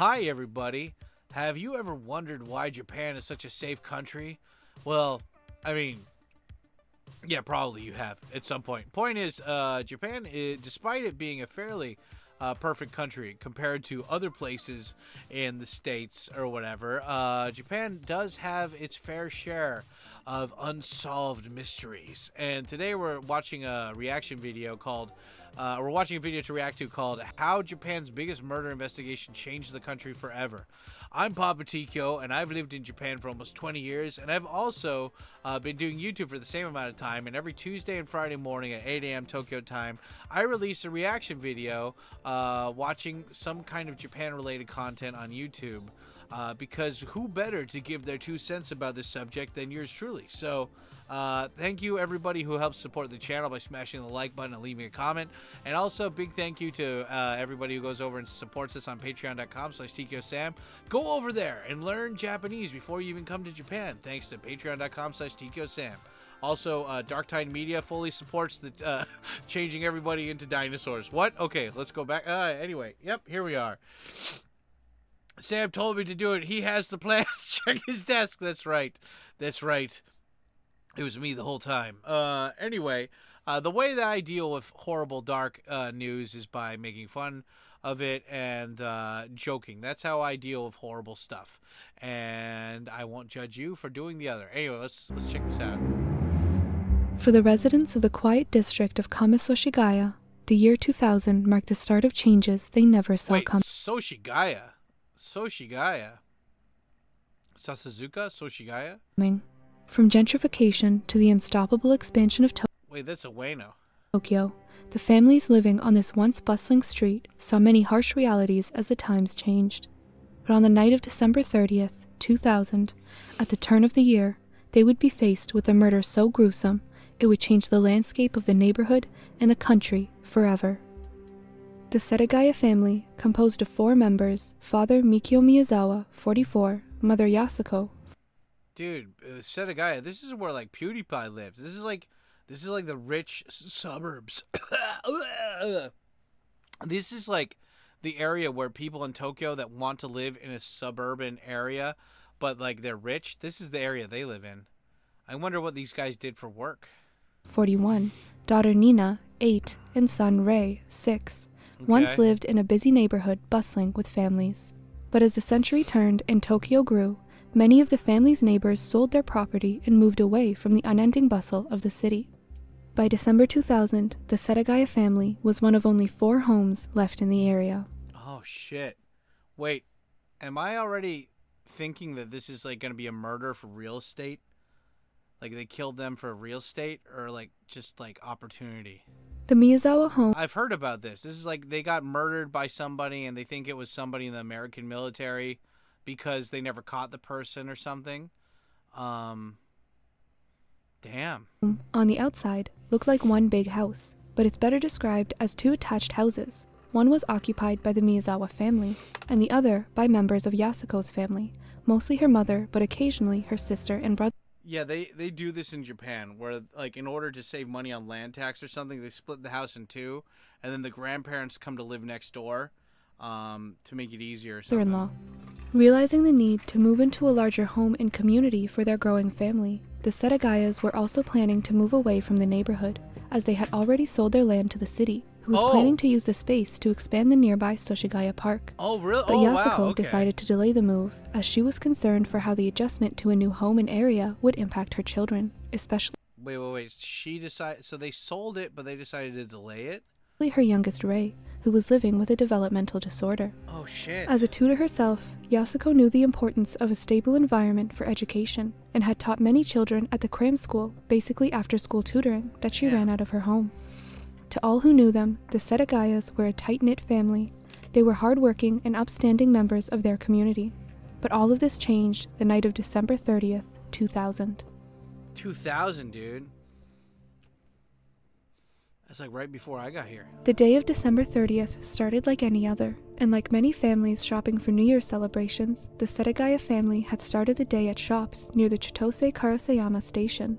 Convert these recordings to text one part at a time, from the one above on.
Hi, everybody. Have you ever wondered why Japan is such a safe country? Well, I mean, yeah, probably you have at some point. Point is, Japan, despite it being a fairly perfect country compared to other places in the States or whatever, Japan does have its fair share of unsolved mysteries. And today we're watching a reaction video called we're watching a video to react to called How Japan's Biggest Murder Investigation Changed the Country Forever. I'm Papa Tikyo, and I've lived in Japan for almost 20 years, and I've also been doing YouTube for the same amount of time, and every Tuesday and Friday morning at 8 a.m. Tokyo time, I release a reaction video watching some kind of Japan-related content on YouTube, because who better to give their 2 cents about this subject than yours truly? So, thank you everybody who helps support the channel by smashing the like button and leaving a comment, and also a big thank you to everybody who goes over and supports us on patreon.com/TkyoSam. Go over there and learn Japanese before you even come to Japan, thanks to patreon.com/TkyoSam. Also, Dark Tide Media fully supports the changing everybody into dinosaurs. What? Okay, let's go back. Anyway, yep, here we are. Sam told me to do it. He has the plans. Check his desk. That's right. That's right. It was me the whole time. Anyway, the way that I deal with horrible, dark news is by making fun of it and joking. That's how I deal with horrible stuff. And I won't judge you for doing the other. Anyway, let's check this out. For the residents of the quiet district of Kamisoshigaya, the year 2000 marked the start of changes they never saw coming. Soshigaya? Sasazuka? Soshigaya? From gentrification to the unstoppable expansion of Wait, that's a Ueno. Tokyo, the families living on this once bustling street saw many harsh realities as the times changed. But on the night of December 30th, 2000, at the turn of the year, they would be faced with a murder so gruesome it would change the landscape of the neighborhood and the country forever. The Setagaya family, composed of 4 members, Father Mikio Miyazawa, 44, Mother Yasuko. Dude, Setagaya, this is where like PewDiePie lives. This is like the rich suburbs. This is like the area where people in Tokyo that want to live in a suburban area, but like they're rich. This is the area they live in. I wonder what these guys did for work. 41, daughter Nina, 8, and son Ray, 6. Once lived in a busy neighborhood bustling with families. But as the century turned and Tokyo grew, many of the family's neighbors sold their property and moved away from the unending bustle of the city. By December 2000, the Setagaya family was one of only 4 homes left in the area. Oh, shit. Wait, am I already thinking that this is like going to be a murder for real estate? Like they killed them for real estate or like just like opportunity? The Miyazawa home. I've heard about this. This is like they got murdered by somebody and they think it was somebody in the American military because they never caught the person or something. Damn. On the outside, looked like one big house, but it's better described as 2 attached houses. One was occupied by the Miyazawa family, and the other by members of Yasuko's family, mostly her mother, but occasionally her sister and brother. Yeah, they do this in Japan, where like in order to save money on land tax or something, they split the house in 2, and then the grandparents come to live next door to make it easier or something. Mother-in-law. Realizing the need to move into a larger home and community for their growing family, the Setagayas were also planning to move away from the neighborhood, as they had already sold their land to the city, who was planning to use the space to expand the nearby Soshigaya Park. Oh, really? But Yasuko decided to delay the move, as she was concerned for how the adjustment to a new home and area would impact her children, especially... Wait. She decided... So they sold it, but they decided to delay it? Her youngest Ray, who was living with a developmental disorder. Oh, shit. As a tutor herself, Yasuko knew the importance of a stable environment for education, and had taught many children at the cram school, basically after-school tutoring, that she ran out of her home. To all who knew them, the Setagayas were a tight-knit family. They were hard-working and upstanding members of their community. But all of this changed the night of December 30th, 2000. 2000, dude. That's like right before I got here. The day of December 30th started like any other, and like many families shopping for New Year's celebrations, the Setagaya family had started the day at shops near the Chitose Karasayama station.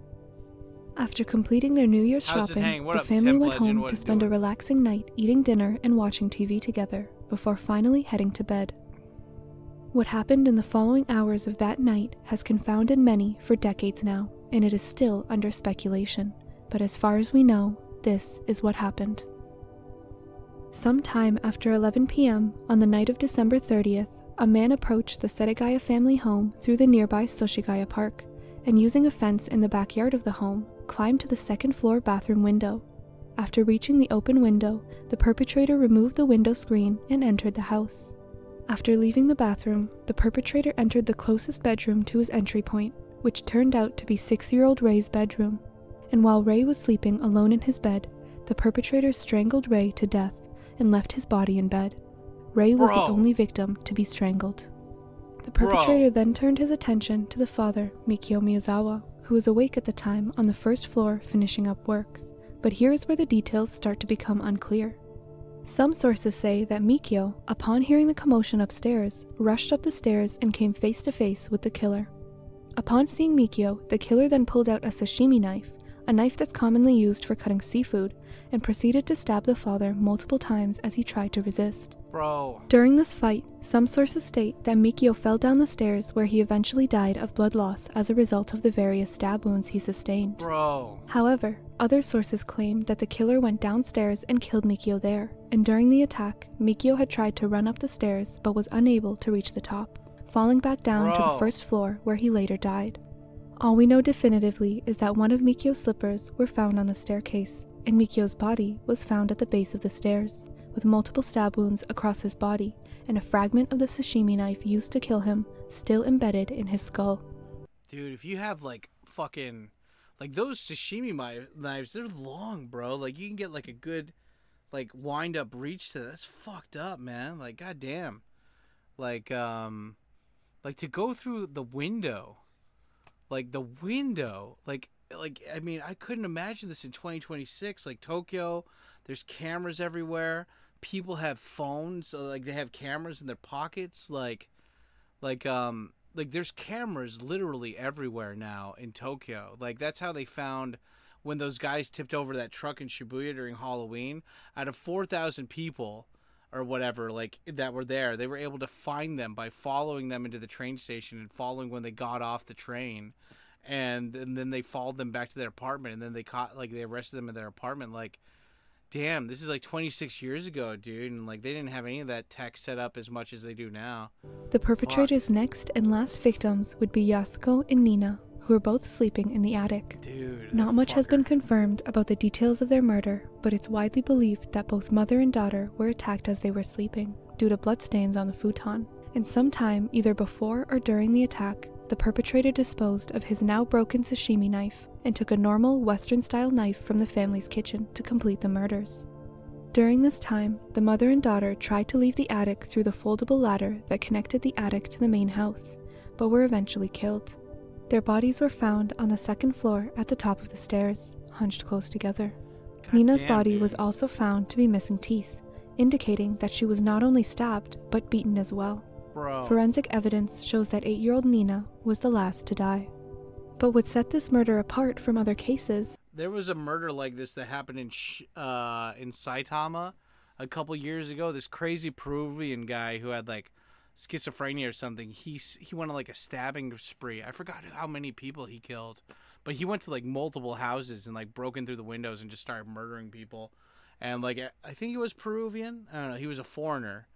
After completing their New Year's shopping, the family went home to spend a relaxing night eating dinner and watching TV together, before finally heading to bed. What happened in the following hours of that night has confounded many for decades now, and it is still under speculation. But as far as we know, this is what happened. Sometime after 11 p.m. on the night of December 30th, a man approached the Setagaya family home through the nearby Soshigaya Park, and using a fence in the backyard of the home, climbed to the second-floor bathroom window. After reaching the open window, the perpetrator removed the window screen and entered the house. After leaving the bathroom, the perpetrator entered the closest bedroom to his entry point, which turned out to be 6-year-old Ray's bedroom. And while Ray was sleeping alone in his bed, the perpetrator strangled Ray to death and left his body in bed. Ray was the only victim to be strangled. The perpetrator then turned his attention to the father, Mikio Miyazawa, who was awake at the time on the first floor finishing up work. But here is where the details start to become unclear. Some sources say that Mikio, upon hearing the commotion upstairs, rushed up the stairs and came face to face with the killer. Upon seeing Mikio, the killer then pulled out a sashimi knife, a knife that's commonly used for cutting seafood, and proceeded to stab the father multiple times as he tried to resist. During this fight, some sources state that Mikio fell down the stairs where he eventually died of blood loss as a result of the various stab wounds he sustained. However, other sources claim that the killer went downstairs and killed Mikio there, and during the attack, Mikio had tried to run up the stairs but was unable to reach the top, falling back down to the first floor where he later died. All we know definitively is that one of Mikio's slippers were found on the staircase, and Mikio's body was found at the base of the stairs, with multiple stab wounds across his body, and a fragment of the sashimi knife used to kill him still embedded in his skull. Dude, if you have fucking those sashimi knives, they're long, bro. Like you can get a good wind up reach to that. That's fucked up, man. Goddamn. To go through the window. I mean, I couldn't imagine this in 2026. Tokyo, there's cameras everywhere. People have phones, so they have cameras in their pockets. There's cameras literally everywhere now in Tokyo. That's how they found when those guys tipped over that truck in Shibuya during Halloween. Out of 4,000 people or whatever, that were there, they were able to find them by following them into the train station and following when they got off the train. And then they followed them back to their apartment, and then they arrested them in their apartment. Damn, this is 26 years ago, dude, and they didn't have any of that tech set up as much as they do now. The perpetrator's next and last victims would be Yasuko and Nina, who were both sleeping in the attic. Dude, not much has been confirmed about the details of their murder, but it's widely believed that both mother and daughter were attacked as they were sleeping, due to bloodstains on the futon. And sometime, either before or during the attack, the perpetrator disposed of his now broken sashimi knife and took a normal Western-style knife from the family's kitchen to complete the murders. During this time, the mother and daughter tried to leave the attic through the foldable ladder that connected the attic to the main house, but were eventually killed. Their bodies were found on the second floor at the top of the stairs, hunched close together. Nina's body was also found to be missing teeth, indicating that she was not only stabbed, but beaten as well. Forensic evidence shows that 8-year-old Nina was the last to die. But what set this murder apart from other cases... There was a murder like this that happened in Saitama a couple years ago. This crazy Peruvian guy who had schizophrenia or something. He went on a stabbing spree. I forgot how many people he killed. But he went to multiple houses and broke in through the windows and just started murdering people. And I think he was Peruvian. I don't know. He was a foreigner.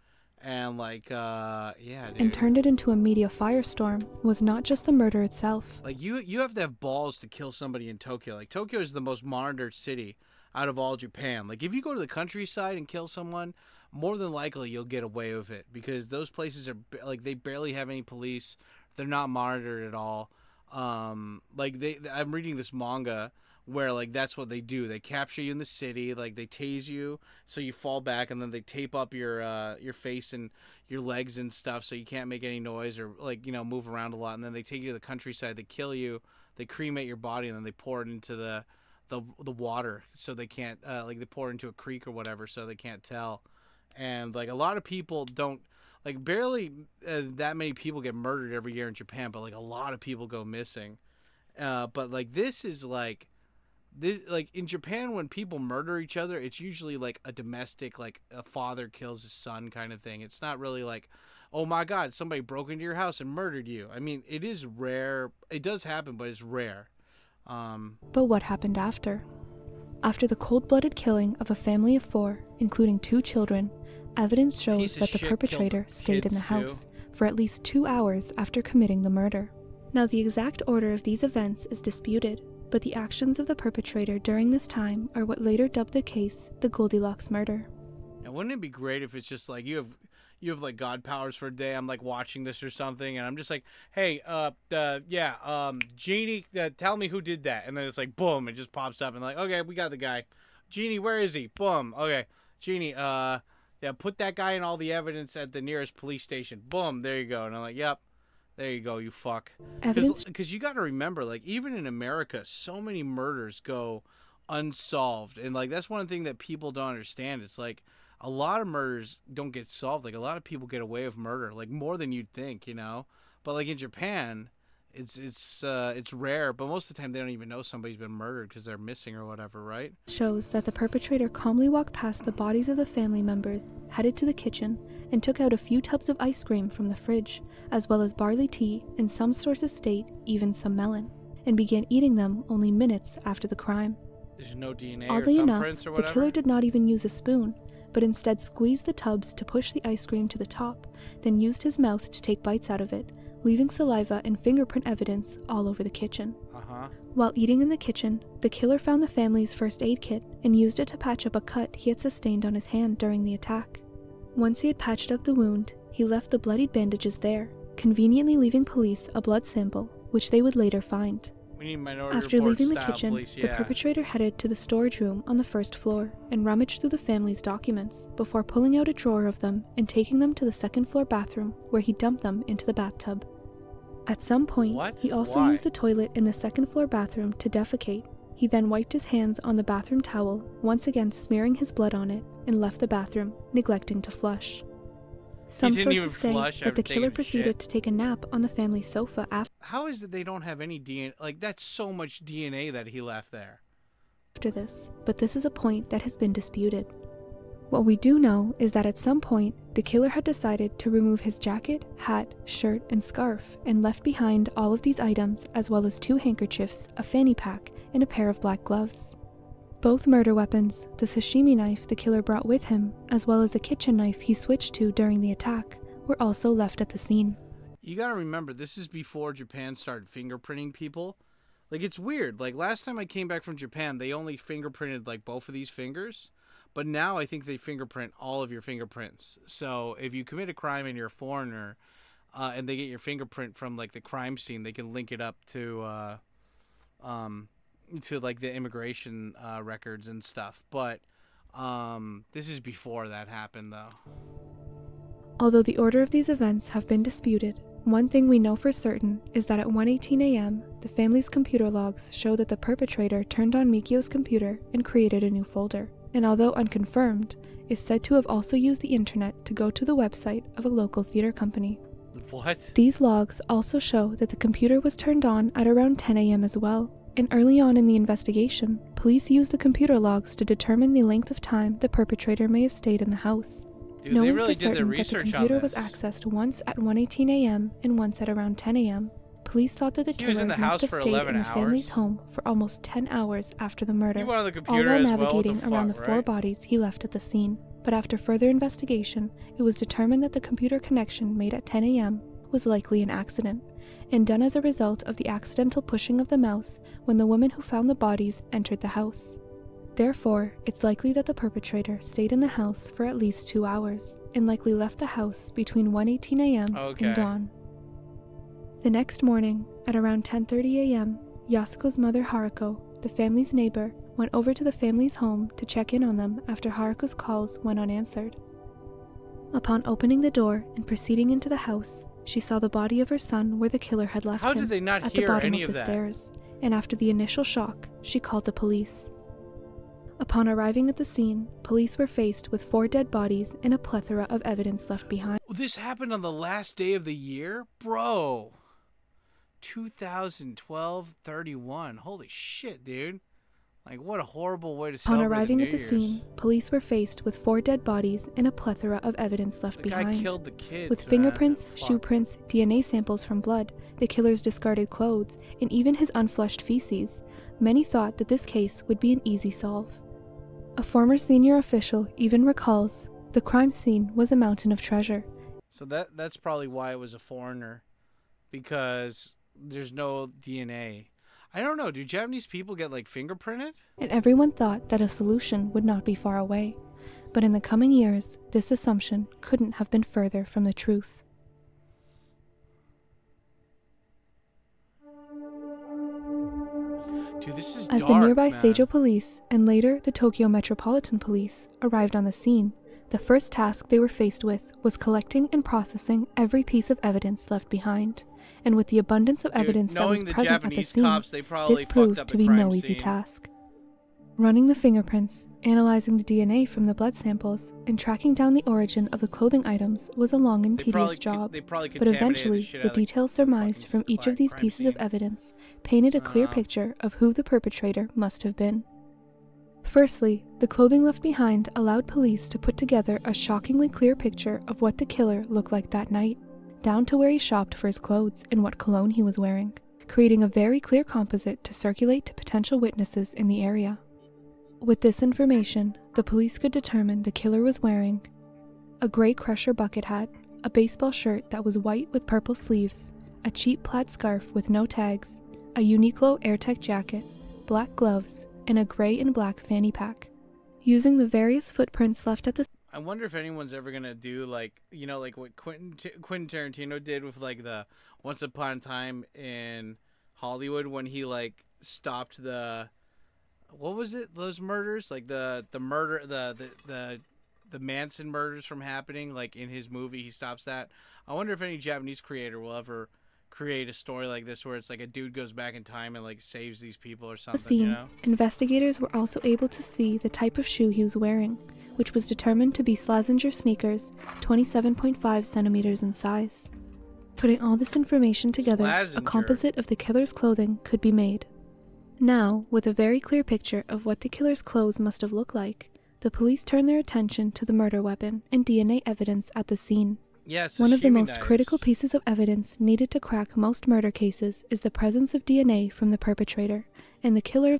And yeah, dude. And turned it into a media firestorm was not just the murder itself. You have to have balls to kill somebody in Tokyo. Tokyo is the most monitored city out of all Japan. If you go to the countryside and kill someone, more than likely you'll get away with it because those places are they barely have any police. They're not monitored at all. I'm reading this manga where that's what they do. They capture you in the city, they tase you so you fall back, and then they tape up your face and your legs and stuff so you can't make any noise or move around a lot, and then they take you to the countryside, they kill you, they cremate your body, and then they pour it into the water so they can't they pour it into a creek or whatever so they can't tell. And a lot of people don't barely that many people get murdered every year in Japan, but a lot of people go missing. But this is this, like in Japan, when people murder each other, it's usually like a domestic, like a father kills his son kind of thing. It's not really like, oh my God, somebody broke into your house and murdered you. I mean, it is rare. It does happen, but it's rare. But what happened after? After the cold-blooded killing of a family of 4, including 2 children, evidence shows that the perpetrator stayed in the house for at least 2 hours after committing the murder. Now, the exact order of these events is disputed, but the actions of the perpetrator during this time are what later dubbed the case the Goldilocks murder. Now, wouldn't it be great if it's just like you have like God powers for a day? I'm like watching this or something, and I'm just like, hey, Genie, tell me who did that, and then it's like, boom, it just pops up, and like, okay, we got the guy. Genie, where is he? Boom. Okay, Genie, put that guy in all the evidence at the nearest police station. Boom, there you go. And I'm like, yep. There you go, you fuck. Because you got to remember, like, even in America, so many murders go unsolved. And, like, that's one thing that people don't understand. It's like a lot of murders don't get solved. Like, a lot of people get away with murder, like, more than you'd think, you know? But, like, in Japan, it's rare, but most of the time they don't even know somebody's been murdered because they're missing or whatever, right? Shows that the perpetrator calmly walked past the bodies of the family members, headed to the kitchen, and took out a few tubs of ice cream from the fridge, as well as barley tea, and some sources state even some melon, and began eating them only minutes after the crime. There's no DNA Oddly or enough, thumbprints or whatever? the killer did not even use a spoon, but instead squeezed the tubs to push the ice cream to the top, then used his mouth to take bites out of it, leaving saliva and fingerprint evidence all over the kitchen. While eating in the kitchen, the killer found the family's first aid kit and used it to patch up a cut he had sustained on his hand during the attack. Once he had patched up the wound, he left the bloodied bandages there, conveniently leaving police a blood sample, which they would later find. We need minority After report leaving the style kitchen, police, the perpetrator headed to the storage room on the first floor and rummaged through the family's documents before pulling out a drawer of them and taking them to the second floor bathroom, where he dumped them into the bathtub. At some point, he also used the toilet in the second floor bathroom to defecate. He then wiped his hands on the bathroom towel, once again smearing his blood on it, and left the bathroom, neglecting to flush. Some sources say that the killer proceeded to take a nap on the family sofa after. How is it they don't have any DNA? Like, that's so much DNA that he left there. After this, but this is a point that has been disputed. What we do know is that at some point, the killer had decided to remove his jacket, hat, shirt, and scarf, and left behind all of these items, as well as 2 handkerchiefs, a fanny pack, and a pair of black gloves. Both murder weapons, the sashimi knife the killer brought with him, as well as the kitchen knife he switched to during the attack, were also left at the scene. You gotta remember, this is before Japan started fingerprinting people. Like, it's weird. Like, last time I came back from Japan, they only fingerprinted, like, both of these fingers. But now I think they fingerprint all of your fingerprints. So if you commit a crime and you're a foreigner, and they get your fingerprint from like the crime scene, they can link it up to like the immigration records and stuff. But this is before that happened, though. Although the order of these events have been disputed, one thing we know for certain is that at 1:18 a.m., the family's computer logs show that the perpetrator turned on Mikio's computer and created a new folder, and although unconfirmed, is said to have also used the internet to go to the website of a local theater company. What? These logs also show that the computer was turned on at around 10 a.m. as well, and early on in the investigation, police used the computer logs to determine the length of time the perpetrator may have stayed in the house. Dude, knowing they really for did their certain that the research computer on was this. accessed once at 1:18 a.m. and once at around 10 a.m., police thought that the He was killer in the must house have for stayed 11 in the family's hours? home for almost 10 hours after the murder, You went on the all computer while as well? What the navigating around the fuck, 4 right? bodies he left at the scene. But after further investigation, it was determined that the computer connection made at 10 a.m. was likely an accident, and done as a result of the accidental pushing of the mouse when the woman who found the bodies entered the house. Therefore, it's likely that the perpetrator stayed in the house for at least 2 hours, and likely left the house between 1:18 a.m. Okay. and dawn. The next morning, at around 10:30 a.m., Yasuko's mother Haruko, the family's neighbor, went over to the family's home to check in on them after Haruko's calls went unanswered. Upon opening the door and proceeding into the house, she saw the body of her son where the killer had left How him, did they not at the hear bottom any of of the that? stairs, and after the initial shock, she called the police. Upon arriving at the scene, police were faced with 4 dead bodies and a plethora of evidence left behind. This happened on the last day of the year? Bro. 2012-31. Holy shit, dude. Like, what a horrible way to On celebrate arriving the at New the Year's. scene, police were faced with 4 dead bodies and a plethora of evidence left The guy behind. killed the kids, With man. fingerprints, Fuck. shoe prints, DNA samples from blood, the killer's discarded clothes, and even his unflushed feces, many thought that this case would be an easy solve. A former senior official even recalls, the crime scene was a mountain of treasure. So that's probably why it was a foreigner, because there's no DNA. I don't know. Do Japanese people get like fingerprinted? And everyone thought that a solution would not be far away. But in the coming years, this assumption couldn't have been further from the truth. Dude, this is As dark, the nearby man. Seijo Police and later the Tokyo Metropolitan Police arrived on the scene, the first task they were faced with was collecting and processing every piece of evidence left behind. And with the abundance of Dude, evidence that was knowing the present at the Japanese scene, cops, they probably this fucked proved up to the be crime no easy scene. task. Running the fingerprints, analyzing the DNA from the blood samples, and tracking down the origin of the clothing items was a long and tedious job. They probably But contaminated eventually, shit the out of details surmised fucking from each of these crime pieces of scene. evidence painted a clear picture of who the perpetrator must have been. Firstly, the clothing left behind allowed police to put together a shockingly clear picture of what the killer looked like that night, down to where he shopped for his clothes and what cologne he was wearing, creating a very clear composite to circulate to potential witnesses in the area. With this information, the police could determine the killer was wearing a gray Crusher bucket hat, a baseball shirt that was white with purple sleeves, a cheap plaid scarf with no tags, a Uniqlo AirTech jacket, black gloves, and a gray and black fanny pack. Using the various footprints left at the I wonder if anyone's ever gonna do like, you know, like what Quentin Tarantino did with like the Once Upon a Time in Hollywood when he like stopped the, what was it? Those murders, like the murder, the Manson murders from happening. Like in his movie, he stops that. I wonder if any Japanese creator will ever create a story like this where it's like a dude goes back in time and like saves these people or something. scene. You know? Investigators were also able to see the type of shoe he was wearing, which was determined to be Slazenger sneakers, 27.5 centimeters in size. Putting all this information together, a Slazenger. composite of the killer's clothing could be made. Now, with a very clear picture of what the killer's clothes must have looked like, the police turned their attention to the murder weapon and DNA evidence at the scene. Yeah, it's One of the sashimi most knives. critical pieces of evidence needed to crack most murder cases is the presence of DNA from the perpetrator, and the killer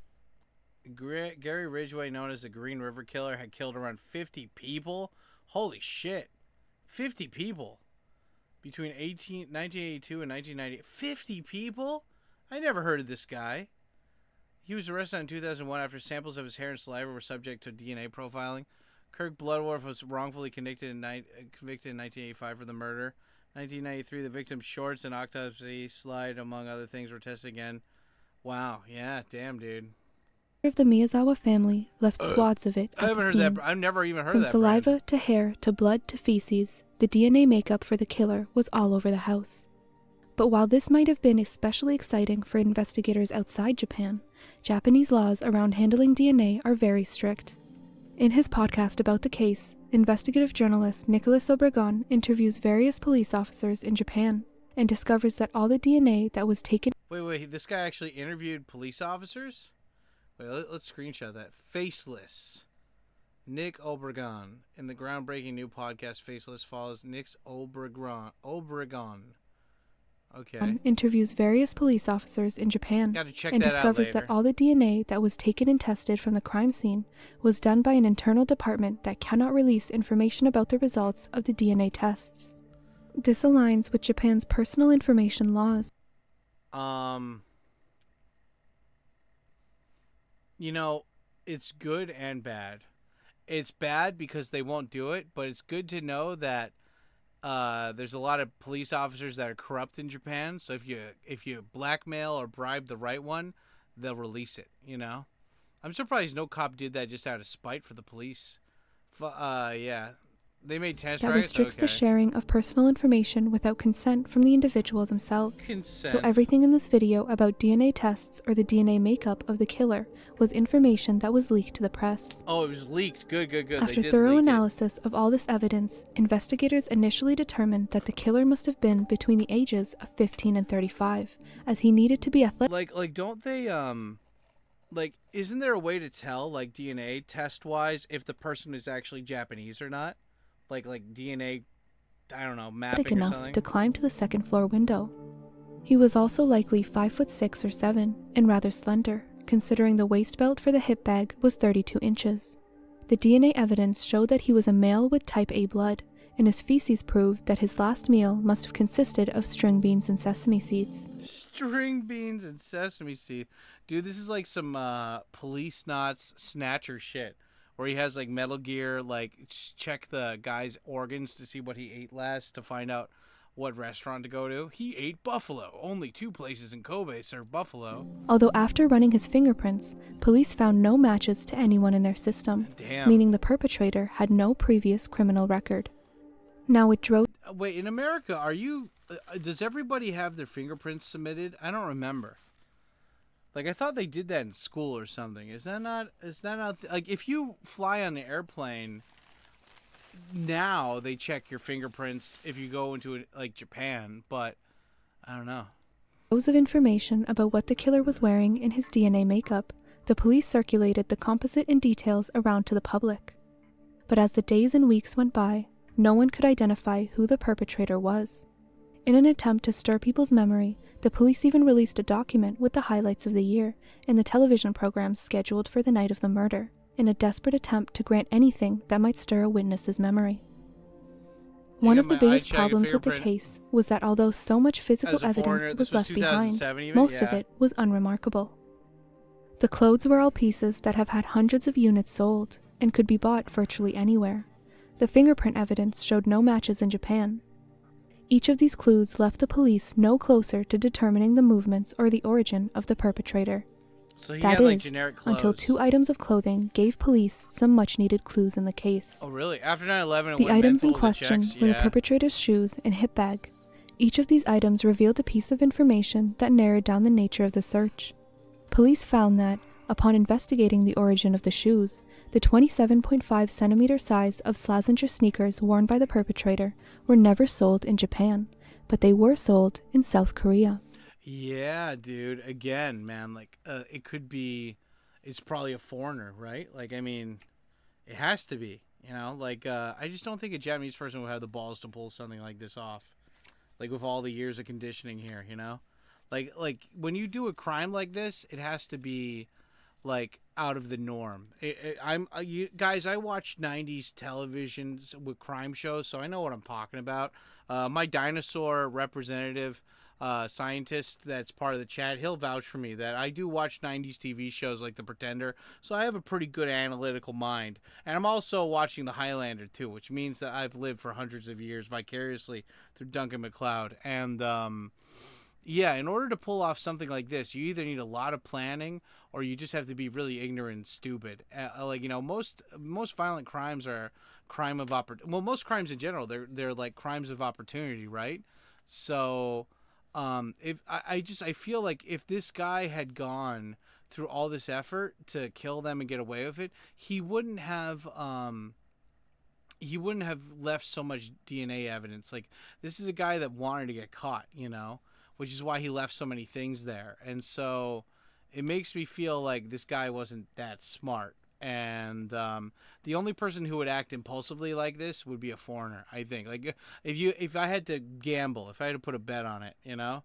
Gary Ridgway, known as the Green River Killer, had killed around 50 people. Holy shit. 50 people. Between 1982 and 1990. 50 people? I never heard of this guy. He was arrested in 2001 after samples of his hair and saliva were subject to DNA profiling. Kirk Bloodworth was wrongfully convicted in 1985 for the murder. 1993, the victim's shorts and autopsy slide, among other things, were tested again. Wow. Yeah, damn, dude. of the Miyazawa family left swaths of it I at haven't the heard scene. that. I've never even heard From of that. saliva brand. to hair to blood to feces, the DNA makeup for the killer was all over the house. But while this might have been especially exciting for investigators outside Japan, Japanese laws around handling DNA are very strict. In his podcast about the case, investigative journalist Nicholas Obregon interviews various police officers in Japan and discovers that all the DNA that was taken Wait. This guy actually interviewed police officers? Wait, let's screenshot that. Faceless. Nick Obregon. In the groundbreaking new podcast, Faceless, follows Nick's Obregon. Okay. interviews various police officers in Japan Gotta check and that out discovers later. that all the DNA that was taken and tested from the crime scene was done by an internal department that cannot release information about the results of the DNA tests. This aligns with Japan's personal information laws. You know, it's good and bad. It's bad because they won't do it, but it's good to know that there's a lot of police officers that are corrupt in Japan. So if you blackmail or bribe the right one, they'll release it. You know, I'm surprised no cop did that just out of spite for the police. Yeah, they made test That rackets. restricts the Okay. sharing of personal information without consent from the individual themselves. Consent. So everything in this video about DNA tests or the DNA makeup of the killer was information that was leaked to the press. Oh, it was leaked. Good. After They did thorough leak analysis of all this evidence, investigators initially determined that the killer must have been between the ages of 15 and 35, as he needed to be athletic. Like don't they like, isn't there a way to tell, like, DNA test wise if the person is actually Japanese or not? Like DNA, I don't know, Big mapping or enough something? to climb to the second floor window. He was also likely 5'6" or 7 and rather slender, considering the waist belt for the hip bag was 32 inches. The DNA evidence showed that he was a male with type A blood, and his feces proved that his last meal must have consisted of string beans and sesame seeds. String beans and sesame seed. Dude, this is like some police knots snatcher shit. Where he has like Metal Gear, like check the guy's organs to see what he ate last to find out what restaurant to go to. He ate buffalo. Only 2 places in Kobe serve buffalo. Although after running his fingerprints, police found no matches to anyone in their system, Damn. meaning the perpetrator had no previous criminal record. Now it drove... Wait, in America, are you... does everybody have their fingerprints submitted? I don't remember. Like, I thought they did that in school or something. Is that not... like, if you fly on an airplane, now they check your fingerprints if you go into, like, Japan, but I don't know. Of information about what the killer was wearing in his DNA makeup, the police circulated the composite and details around to the public. But as the days and weeks went by, no one could identify who the perpetrator was. In an attempt to stir people's memory, the police even released a document with the highlights of the year and the television programs scheduled for the night of the murder, in a desperate attempt to grant anything that might stir a witness's memory. One of the biggest problems with the case was that although so much physical evidence was left behind, most of it was unremarkable. The clothes were all pieces that have had hundreds of units sold and could be bought virtually anywhere. The fingerprint evidence showed no matches in Japan. Each of these clues left the police no closer to determining the movements or the origin of the perpetrator. So he That had, like, is, generic clothes. until 2 items of clothing gave police some much-needed clues in the case. Oh, really? After 9/11, The items in question were the perpetrator's shoes and hip bag. Each of these items revealed a piece of information that narrowed down the nature of the search. Police found that, upon investigating the origin of the shoes, the 27.5 centimeter size of Slazenger sneakers worn by the perpetrator were never sold in Japan, but they were sold in South Korea. Yeah, dude. Again, man, like, it could be, it's probably a foreigner, right? Like, I mean, it has to be, you know? Like, I just don't think a Japanese person would have the balls to pull something like this off. Like, with all the years of conditioning here, you know? Like when you do a crime like this, it has to be, like, out of the norm. Guys, I watch 90s television with crime shows, so I know what I'm talking about. My dinosaur representative scientist that's part of the chat, he'll vouch for me that I do watch 90s TV shows like The Pretender, so I have a pretty good analytical mind. And I'm also watching The Highlander too, which means that I've lived for hundreds of years vicariously through Duncan MacLeod. And yeah, in order to pull off something like this, you either need a lot of planning or you just have to be really ignorant and stupid. Like, you know, most violent crimes are crime of well, most crimes in general, they're like crimes of opportunity, right? So if I feel like if this guy had gone through all this effort to kill them and get away with it, he wouldn't have left so much DNA evidence. Like, this is a guy that wanted to get caught, you know, which is why he left so many things there. And so it makes me feel like this guy wasn't that smart. And the only person who would act impulsively like this would be a foreigner, I think. Like, if I had to gamble, if I had to put a bet on it, you know,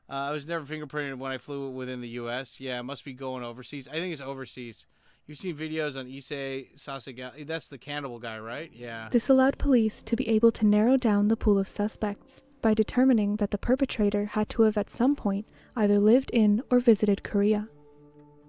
I was never fingerprinted when I flew within the U.S. Yeah, it must be going overseas. I think it's overseas. You've seen videos on Issei Sasagami. That's the cannibal guy, right? Yeah. This allowed police to be able to narrow down the pool of suspects by determining that the perpetrator had to have at some point either lived in or visited Korea.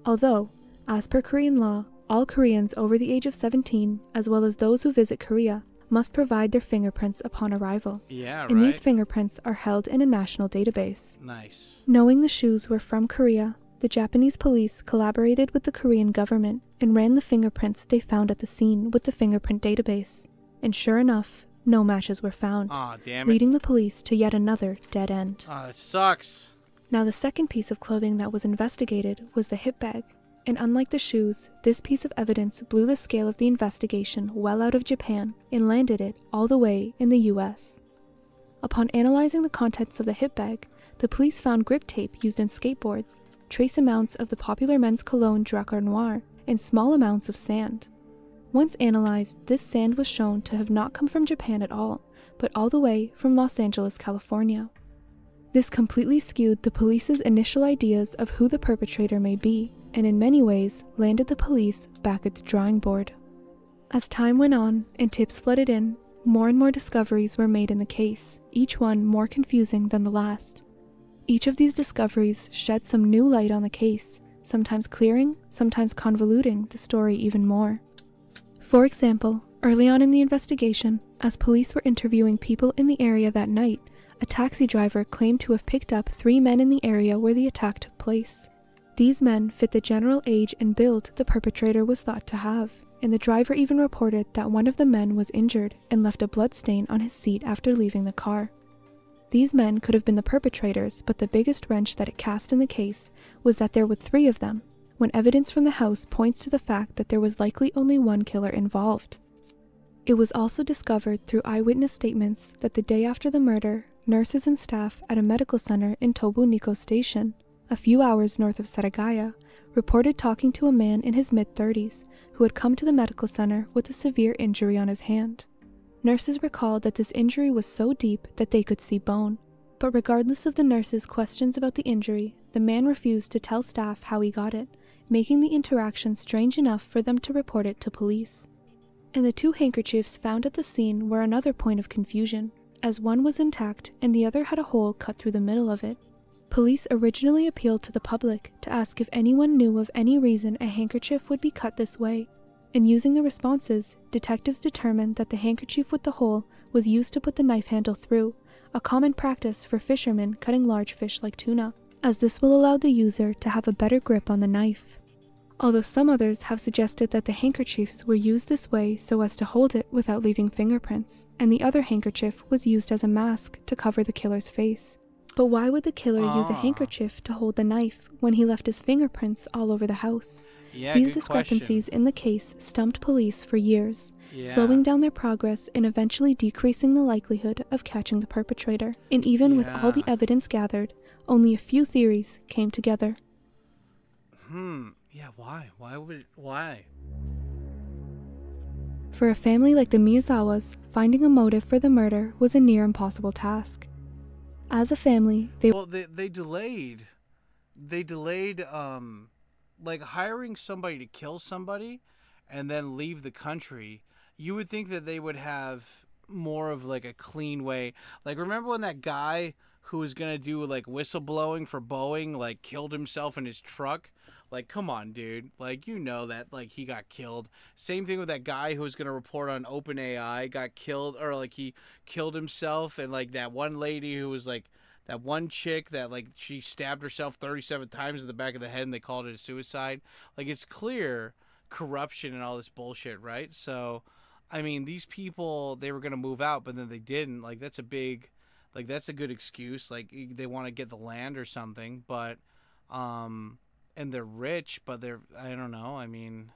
Although, as per Korean law, all Koreans over the age of 17, as well as those who visit Korea, must provide their fingerprints upon arrival. Yeah, right. And these fingerprints are held in a national database. Nice. Knowing the shoes were from Korea, the Japanese police collaborated with the Korean government and ran the fingerprints they found at the scene with the fingerprint database. And sure enough, no matches were found, leading the police to yet another dead end. Oh, that sucks. Now, the second piece of clothing that was investigated was the hip bag. And unlike the shoes, this piece of evidence blew the scale of the investigation well out of Japan and landed it all the way in the US. Upon analyzing the contents of the hip bag, the police found grip tape used in skateboards, trace amounts of the popular men's cologne Drakkar Noir in small amounts of sand. Once analyzed, this sand was shown to have not come from Japan at all, but all the way from Los Angeles, California. This completely skewed the police's initial ideas of who the perpetrator may be, and in many ways landed the police back at the drawing board. As time went on and tips flooded in, more and more discoveries were made in the case, each one more confusing than the last. Each of these discoveries shed some new light on the case, sometimes clearing, sometimes convoluting the story even more. For example, early on in the investigation, as police were interviewing people in the area that night, a taxi driver claimed to have picked up 3 men in the area where the attack took place. These men fit the general age and build the perpetrator was thought to have, and the driver even reported that one of the men was injured and left a blood stain on his seat after leaving the car. These men could have been the perpetrators, but the biggest wrench that it cast in the case was that there were 3 of them, when evidence from the house points to the fact that there was likely only one killer involved. It was also discovered through eyewitness statements that the day after the murder, nurses and staff at a medical center in Tobuniko Station, a few hours north of Setagaya, reported talking to a man in his mid-30s who had come to the medical center with a severe injury on his hand. Nurses recalled that this injury was so deep that they could see bone, but regardless of the nurses' questions about the injury, the man refused to tell staff how he got it, making the interaction strange enough for them to report it to police. And the 2 handkerchiefs found at the scene were another point of confusion, as one was intact and the other had a hole cut through the middle of it. Police originally appealed to the public to ask if anyone knew of any reason a handkerchief would be cut this way, and using the responses, detectives determined that the handkerchief with the hole was used to put the knife handle through, a common practice for fishermen cutting large fish like tuna, as this will allow the user to have a better grip on the knife. Although some others have suggested that the handkerchiefs were used this way so as to hold it without leaving fingerprints, and the other handkerchief was used as a mask to cover the killer's face. But why would the killer use a handkerchief to hold the knife when he left his fingerprints all over the house? Yeah, These good discrepancies question. in the case stumped police for years, slowing down their progress and eventually decreasing the likelihood of catching the perpetrator. And even with all the evidence gathered, only a few theories came together. Yeah, why? Why? For a family like the Miyazawas, finding a motive for the murder was a near impossible task. As a family, they delayed, like hiring somebody to kill somebody and then leave the country. You would think that they would have more of like a clean way. Like, remember when that guy who was gonna do like whistleblowing for Boeing like killed himself in his truck? Like, come on, dude. Like, you know that, like, he got killed. Same thing with that guy who was going to report on OpenAI got killed, or, like, he killed himself. And, like, that one lady who was, like, that one chick that, like, she stabbed herself 37 times in the back of the head and they called it a suicide. Like, it's clear corruption and all this bullshit, right? So, I mean, these people, they were going to move out, but then they didn't. Like, that's a big, like, that's a good excuse. Like, they want to get the land or something, but, and they're rich, but I don't know. I mean,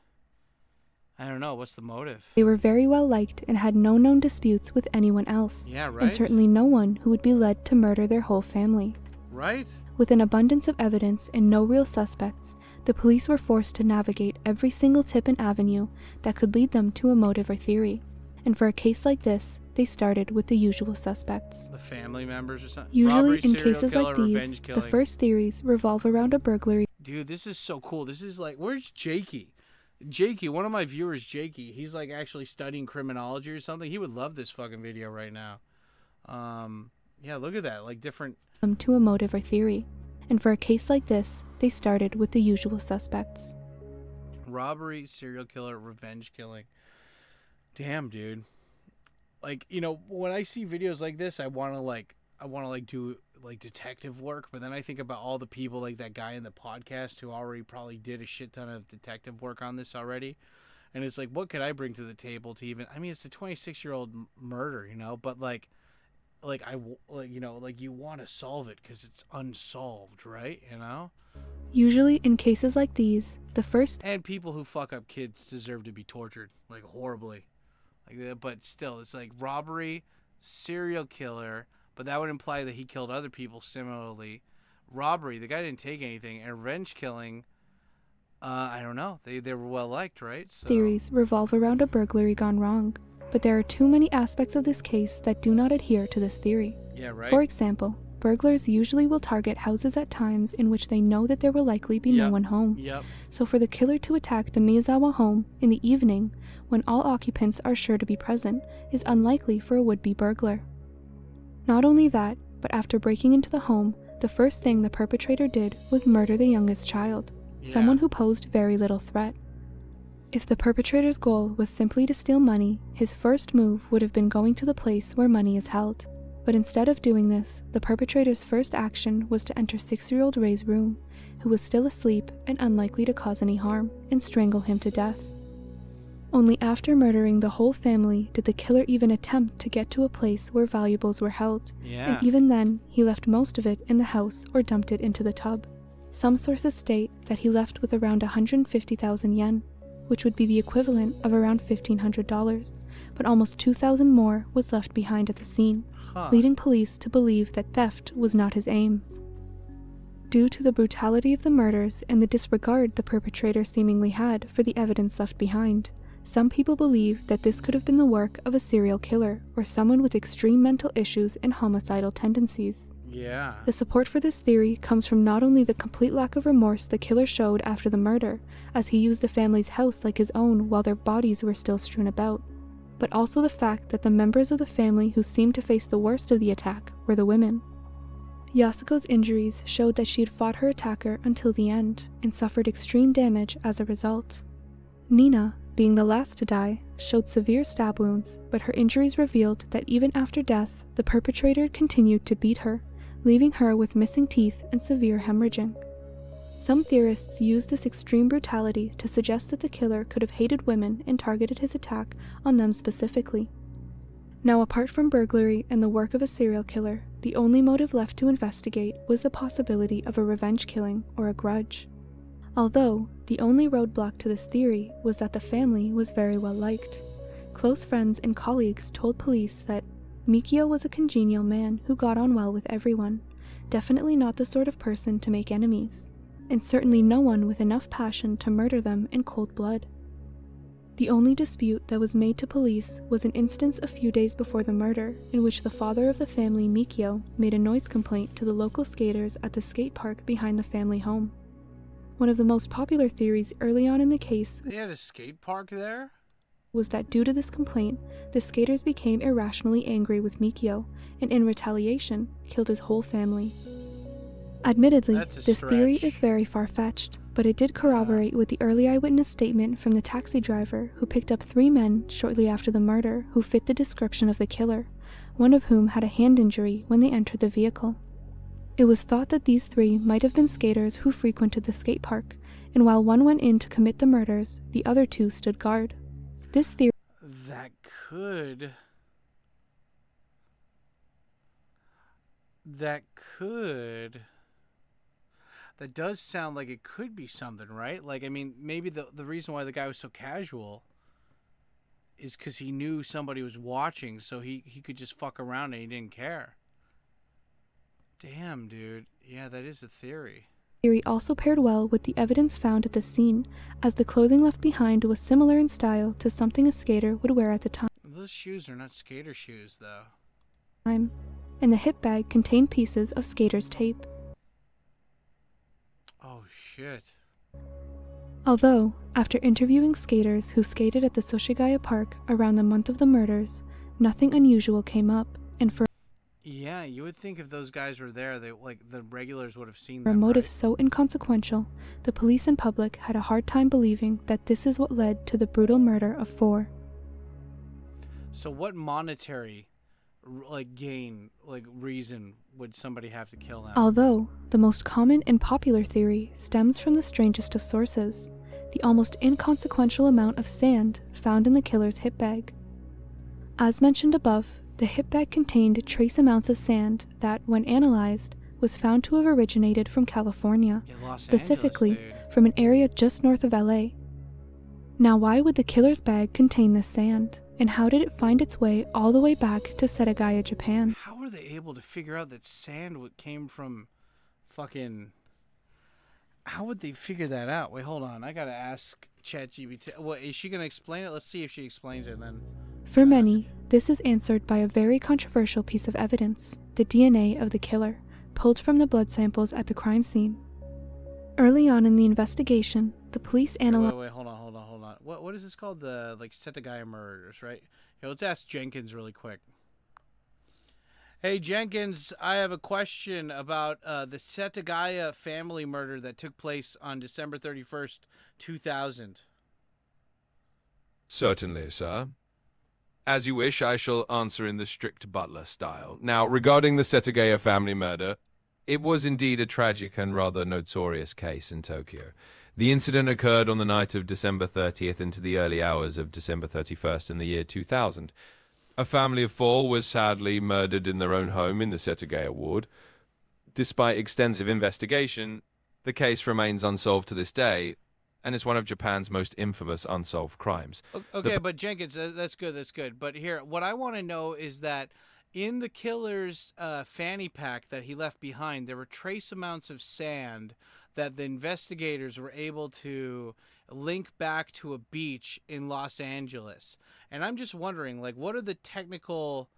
I don't know. What's the motive? They were very well liked and had no known disputes with anyone else. Yeah, right? And certainly no one who would be led to murder their whole family. Right? With an abundance of evidence and no real suspects, the police were forced to navigate every single tip and avenue that could lead them to a motive or theory. And for a case like this, they started with the usual suspects. The family members or something? Usually, Robbery, in serial cases killer, like these, revenge the killing. first theories revolve around a burglary. Dude, this is so cool. This is like, where's Jakey? Jakey, one of my viewers, Jakey, he's like actually studying criminology or something. He would love this fucking video right now. Yeah, look at that. Like different... to a motive or theory. And for a case like this, they started with the usual suspects. Robbery, serial killer, revenge killing. Damn, dude. Like, you know, when I see videos like this, I want to do like detective work, but then I think about all the people like that guy in the podcast who already probably did a shit ton of detective work on this already. And it's like, what could I bring to the table to even, I mean, it's a 26-year-old murder, you know, but like you know, like you want to solve it because it's unsolved, right? You know? Usually in cases like these, the first... And people who fuck up kids deserve to be tortured, like horribly. Like, but still, it's like robbery, serial killer, but that would imply that he killed other people similarly. robbery. The guy didn't take anything. And revenge killing, I don't know. They were well liked, right? So. Theories revolve around a burglary gone wrong, but there are too many aspects of this case that do not adhere to this theory. Yeah, right. For example, burglars usually will target houses at times in which they know that there will likely be no one home. Yep. So for the killer to attack the Miyazawa home in the evening, when all occupants are sure to be present, is unlikely for a would-be burglar. Not only that, but after breaking into the home, the first thing the perpetrator did was murder the youngest child, someone who posed very little threat. If the perpetrator's goal was simply to steal money, his first move would have been going to the place where money is held. But instead of doing this, the perpetrator's first action was to enter 6-year-old Ray's room, who was still asleep and unlikely to cause any harm, and strangle him to death. Only after murdering the whole family did the killer even attempt to get to a place where valuables were held, and even then, he left most of it in the house or dumped it into the tub. Some sources state that he left with around 150,000 yen, which would be the equivalent of around $1,500, but almost 2,000 more was left behind at the scene, leading police to believe that theft was not his aim. Due to the brutality of the murders and the disregard the perpetrator seemingly had for the evidence left behind, some people believe that this could have been the work of a serial killer or someone with extreme mental issues and homicidal tendencies. Yeah. The support for this theory comes from not only the complete lack of remorse the killer showed after the murder, as he used the family's house like his own while their bodies were still strewn about, but also the fact that the members of the family who seemed to face the worst of the attack were the women. Yasuko's injuries showed that she had fought her attacker until the end, and suffered extreme damage as a result. Nina, being the last to die, showed severe stab wounds, but her injuries revealed that even after death, the perpetrator continued to beat her, leaving her with missing teeth and severe hemorrhaging. Some theorists use this extreme brutality to suggest that the killer could have hated women and targeted his attack on them specifically. Now, apart from burglary and the work of a serial killer, the only motive left to investigate was the possibility of a revenge killing or a grudge. Although, the only roadblock to this theory was that the family was very well liked. Close friends and colleagues told police that Mikio was a congenial man who got on well with everyone, definitely not the sort of person to make enemies, and certainly no one with enough passion to murder them in cold blood. The only dispute that was made to police was an instance a few days before the murder, in which the father of the family, Mikio, made a noise complaint to the local skaters at the skate park behind the family home. One of the most popular theories early on in the case They had a skate park there? Was that due to this complaint, the skaters became irrationally angry with Mikio, and in retaliation, killed his whole family. Admittedly, this theory is very far-fetched, but it did corroborate with the early eyewitness statement from the taxi driver who picked up 3 men shortly after the murder who fit the description of the killer, one of whom had a hand injury when they entered the vehicle. It was thought that these 3 might have been skaters who frequented the skate park, and while one went in to commit the murders, the other 2 stood guard. This theory That does sound like it could be something, right? Like, I mean, maybe the reason why the guy was so casual is because he knew somebody was watching, so he could just fuck around and he didn't care. Damn, dude. Yeah, that is a theory. Theory also paired well with the evidence found at the scene, as the clothing left behind was similar in style to something a skater would wear at the time. Those shoes are not skater shoes, though. And the hip bag contained pieces of skater's tape. Oh, shit. Although, after interviewing skaters who skated at the Soshigaya Park around the month of the murders, nothing unusual came up, and for Yeah, you would think if those guys were there, the regulars would have seen a them, motive right? so inconsequential, the police and public had a hard time believing that this is what led to the brutal murder of 4. So what monetary, reason would somebody have to kill them? Although, the most common and popular theory stems from the strangest of sources, the almost inconsequential amount of sand found in the killer's hip bag. As mentioned above, the hip bag contained trace amounts of sand that, when analyzed, was found to have originated from California, Yeah, Los specifically Angeles, dude. from an area just north of LA. Now, why would the killer's bag contain this sand, and how did it find its way all the way back to Setagaya, Japan? How were they able to figure out that sand came from Fucking. How would they figure that out? Wait, hold on. I gotta ask ChatGPT. What is she gonna explain it? Let's see if she explains it. Then. For many, this is answered by a very controversial piece of evidence, the DNA of the killer, pulled from the blood samples at the crime scene. Early on in the investigation, the police analyzed... Wait, hold on. What is this called? The, Setagaya murders, right? Here, let's ask Jenkins really quick. Hey, Jenkins, I have a question about the Setagaya family murder that took place on December 31st, 2000. Certainly, sir. As you wish, I shall answer in the strict butler style. Now, regarding the Setagaya family murder, it was indeed a tragic and rather notorious case in Tokyo. The incident occurred on the night of December 30th into the early hours of December 31st in the year 2000. A family of 4 was sadly murdered in their own home in the Setagaya ward. Despite extensive investigation, the case remains unsolved to this day, and is one of Japan's most infamous unsolved crimes. Okay, but Jenkins, that's good. But here, what I want to know is that in the killer's fanny pack that he left behind, there were trace amounts of sand that the investigators were able to link back to a beach in Los Angeles. And I'm just wondering, what are the technical,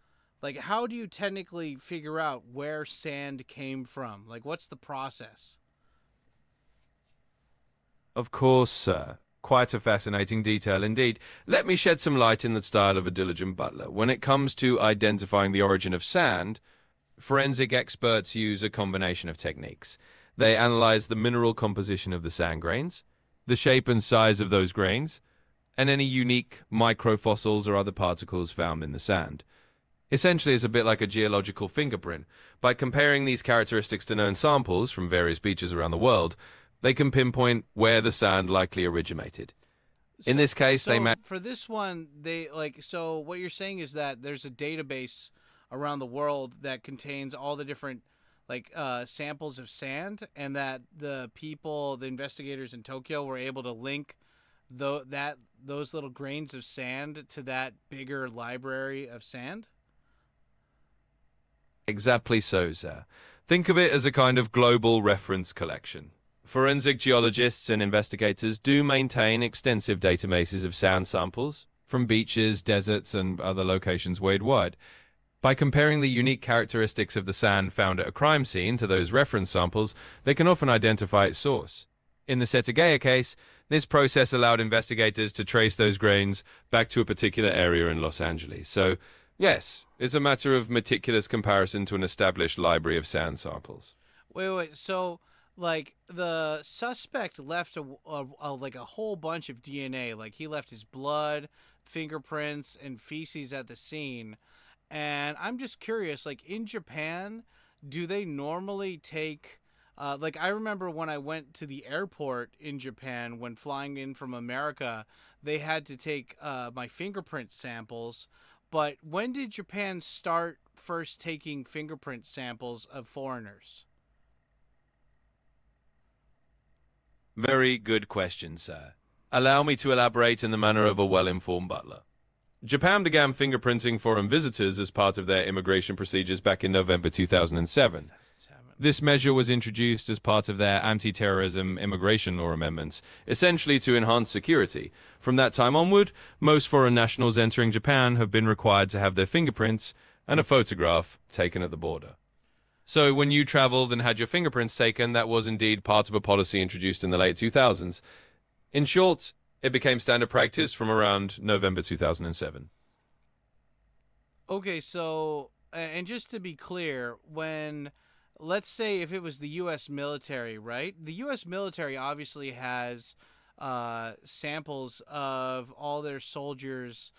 how do you technically figure out where sand came from? What's the process? Of course, sir. Quite a fascinating detail indeed. Let me shed some light in the style of a diligent butler. When it comes to identifying the origin of sand, forensic experts use a combination of techniques. They analyze the mineral composition of the sand grains, the shape and size of those grains, and any unique microfossils or other particles found in the sand. Essentially, it's a bit like a geological fingerprint. By comparing these characteristics to known samples from various beaches around the world, they can pinpoint where the sand likely originated. In this case, for this one, so what you're saying is that there's a database around the world that contains all the different samples of sand, and that the investigators in Tokyo were able to link those little grains of sand to that bigger library of sand? Exactly so, sir. Think of it as a kind of global reference collection. Forensic geologists and investigators do maintain extensive databases of sand samples from beaches, deserts, and other locations worldwide. By comparing the unique characteristics of the sand found at a crime scene to those reference samples, they can often identify its source. In the Setagaya case, this process allowed investigators to trace those grains back to a particular area in Los Angeles. So, yes, it's a matter of meticulous comparison to an established library of sand samples. Wait, so... the suspect left a whole bunch of DNA. He left his blood, fingerprints, and feces at the scene. And I'm just curious, in Japan, do they normally take... I remember when I went to the airport in Japan, when flying in from America, they had to take my fingerprint samples. But when did Japan start first taking fingerprint samples of foreigners? Very good question, sir. Allow me to elaborate in the manner of a well-informed butler. Japan began fingerprinting foreign visitors as part of their immigration procedures back in November 2007. This measure was introduced as part of their anti-terrorism immigration law amendments, essentially to enhance security. From that time onward, most foreign nationals entering Japan have been required to have their fingerprints and a photograph taken at the border. So when you traveled and had your fingerprints taken, that was indeed part of a policy introduced in the late 2000s. In short, it became standard practice from around November 2007. Okay, so, and just to be clear, let's say if it was the U.S. military, right? The U.S. military obviously has samples of all their soldiers'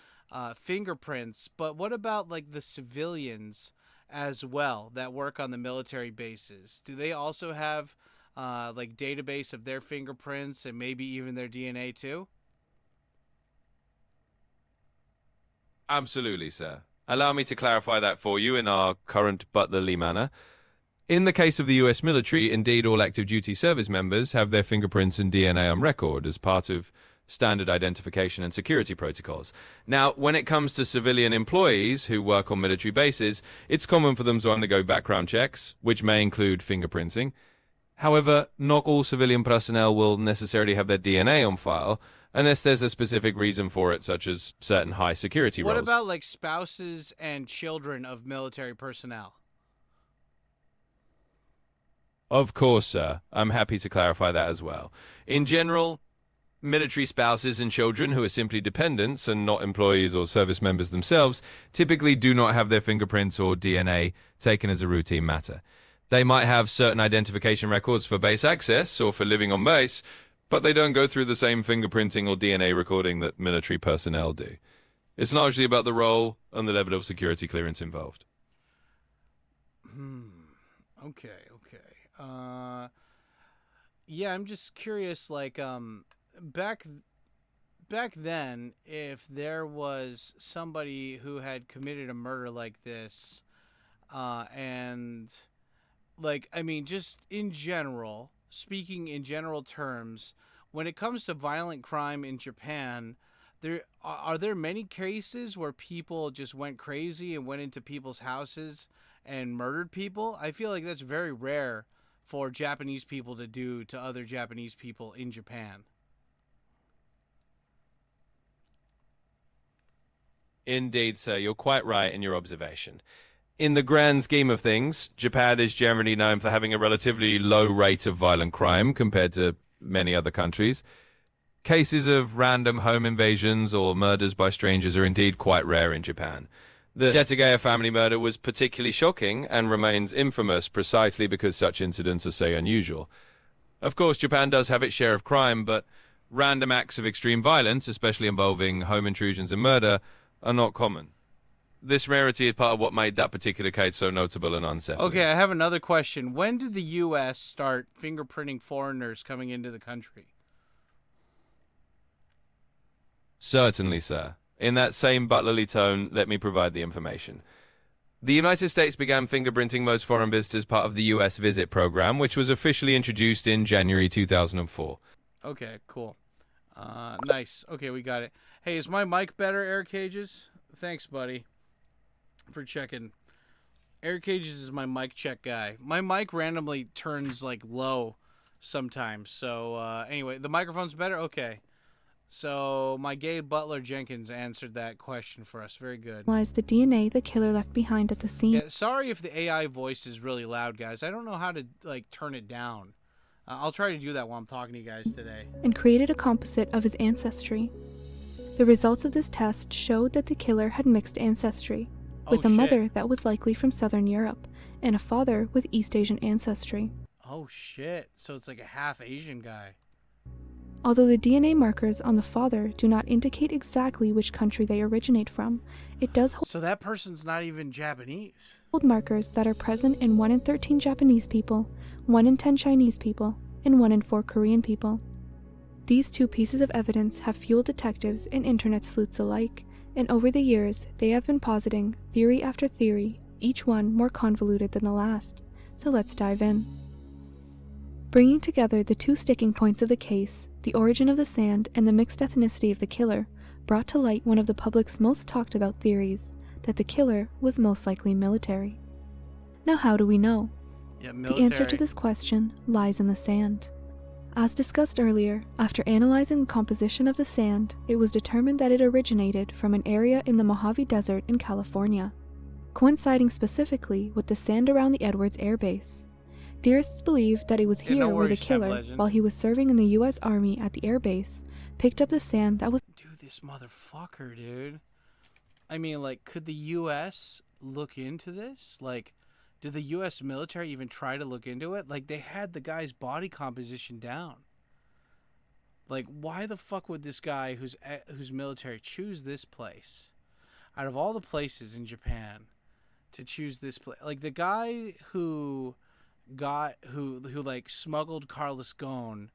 fingerprints, but what about the civilians as well that work on the military bases? Do they also have database of their fingerprints and maybe even their DNA too? Absolutely, sir. Allow me to clarify that for you in our current butlerly manner. In the case of the US military, indeed all active duty service members have their fingerprints and DNA on record as part of standard identification and security protocols. Now, when it comes to civilian employees who work on military bases, it's common for them to undergo background checks, which may include fingerprinting. However, not all civilian personnel will necessarily have their DNA on file unless there's a specific reason for it, such as certain high security What roles. about like spouses and children of military personnel? Of course, sir. I'm happy to clarify that as well. In general, military spouses and children who are simply dependents and not employees or service members themselves typically do not have their fingerprints or DNA taken as a routine matter. They might have certain identification records for base access or for living on base, but they don't go through the same fingerprinting or DNA recording that military personnel do. It's largely about the role and the level of security clearance involved. Okay. Yeah, I'm just curious, like, back then, if there was somebody who had committed a murder like this, and like, I mean, just in general, speaking in general terms, when it comes to violent crime in Japan, are there many cases where people just went crazy and went into people's houses and murdered people? I feel like that's very rare for Japanese people to do to other Japanese people in Japan. Indeed, sir, you're quite right in your observation. In the grand scheme of things, Japan is generally known for having a relatively low rate of violent crime compared to many other countries. Cases of random home invasions or murders by strangers are indeed quite rare in Japan. The Setagaya family murder was particularly shocking and remains infamous precisely because such incidents are so unusual. Of course, Japan does have its share of crime, but random acts of extreme violence, especially involving home intrusions and murder, are not common. This rarity is part of what made that particular case so notable and unsettling. Okay, I have another question. When did the U.S. start fingerprinting foreigners coming into the country? Certainly, sir. In that same butlerly tone, let me provide the information. The United States began fingerprinting most foreign visitors part of the U.S. visit program, which was officially introduced in January 2004. Okay, cool. Nice. Okay, we got it. Hey, is my mic better, Air Cages? Thanks, buddy, for checking. Air Cages is my mic check guy. My mic randomly turns like low sometimes. So anyway, the microphone's better? Okay. So my gay butler Jenkins answered that question for us. Very good. Lies the DNA the killer left behind at the scene. Yeah, sorry if the AI voice is really loud, guys. I don't know how to like turn it down. I'll try to do that while I'm talking to you guys today. And created a composite of his ancestry. The results of this test showed that the killer had mixed ancestry, with a mother that was likely from Southern Europe and a father with East Asian ancestry. Oh shit. So it's like a half Asian guy. Although the DNA markers on the father do not indicate exactly which country they originate from, it does So that person's not even Japanese. hold markers that are present in 1 in 13 Japanese people, 1 in 10 Chinese people, and 1 in 4 Korean people. These two pieces of evidence have fueled detectives and internet sleuths alike, and over the years they have been positing theory after theory, each one more convoluted than the last. So let's dive in. Bringing together the two sticking points of the case, the origin of the sand and the mixed ethnicity of the killer, brought to light one of the public's most talked about theories, that the killer was most likely military. Now how do we know? Yeah, The answer to this question lies in the sand. As discussed earlier, after analyzing the composition of the sand, it was determined that it originated from an area in the Mojave Desert in California, coinciding specifically with the sand around the Edwards Air Base. Theorists believe that it was here where the killer, while he was serving in the U.S. Army at the air base, picked up the sand that was— Dude, this motherfucker, dude. I mean, like, could the U.S. look into this? Like, did the U.S. military even try to look into it? Like, they had the guy's body composition down. Like, why the fuck would this guy who's military choose this place? Out of all the places in Japan to choose this place. Like, the guy who like smuggled Carlos Ghosn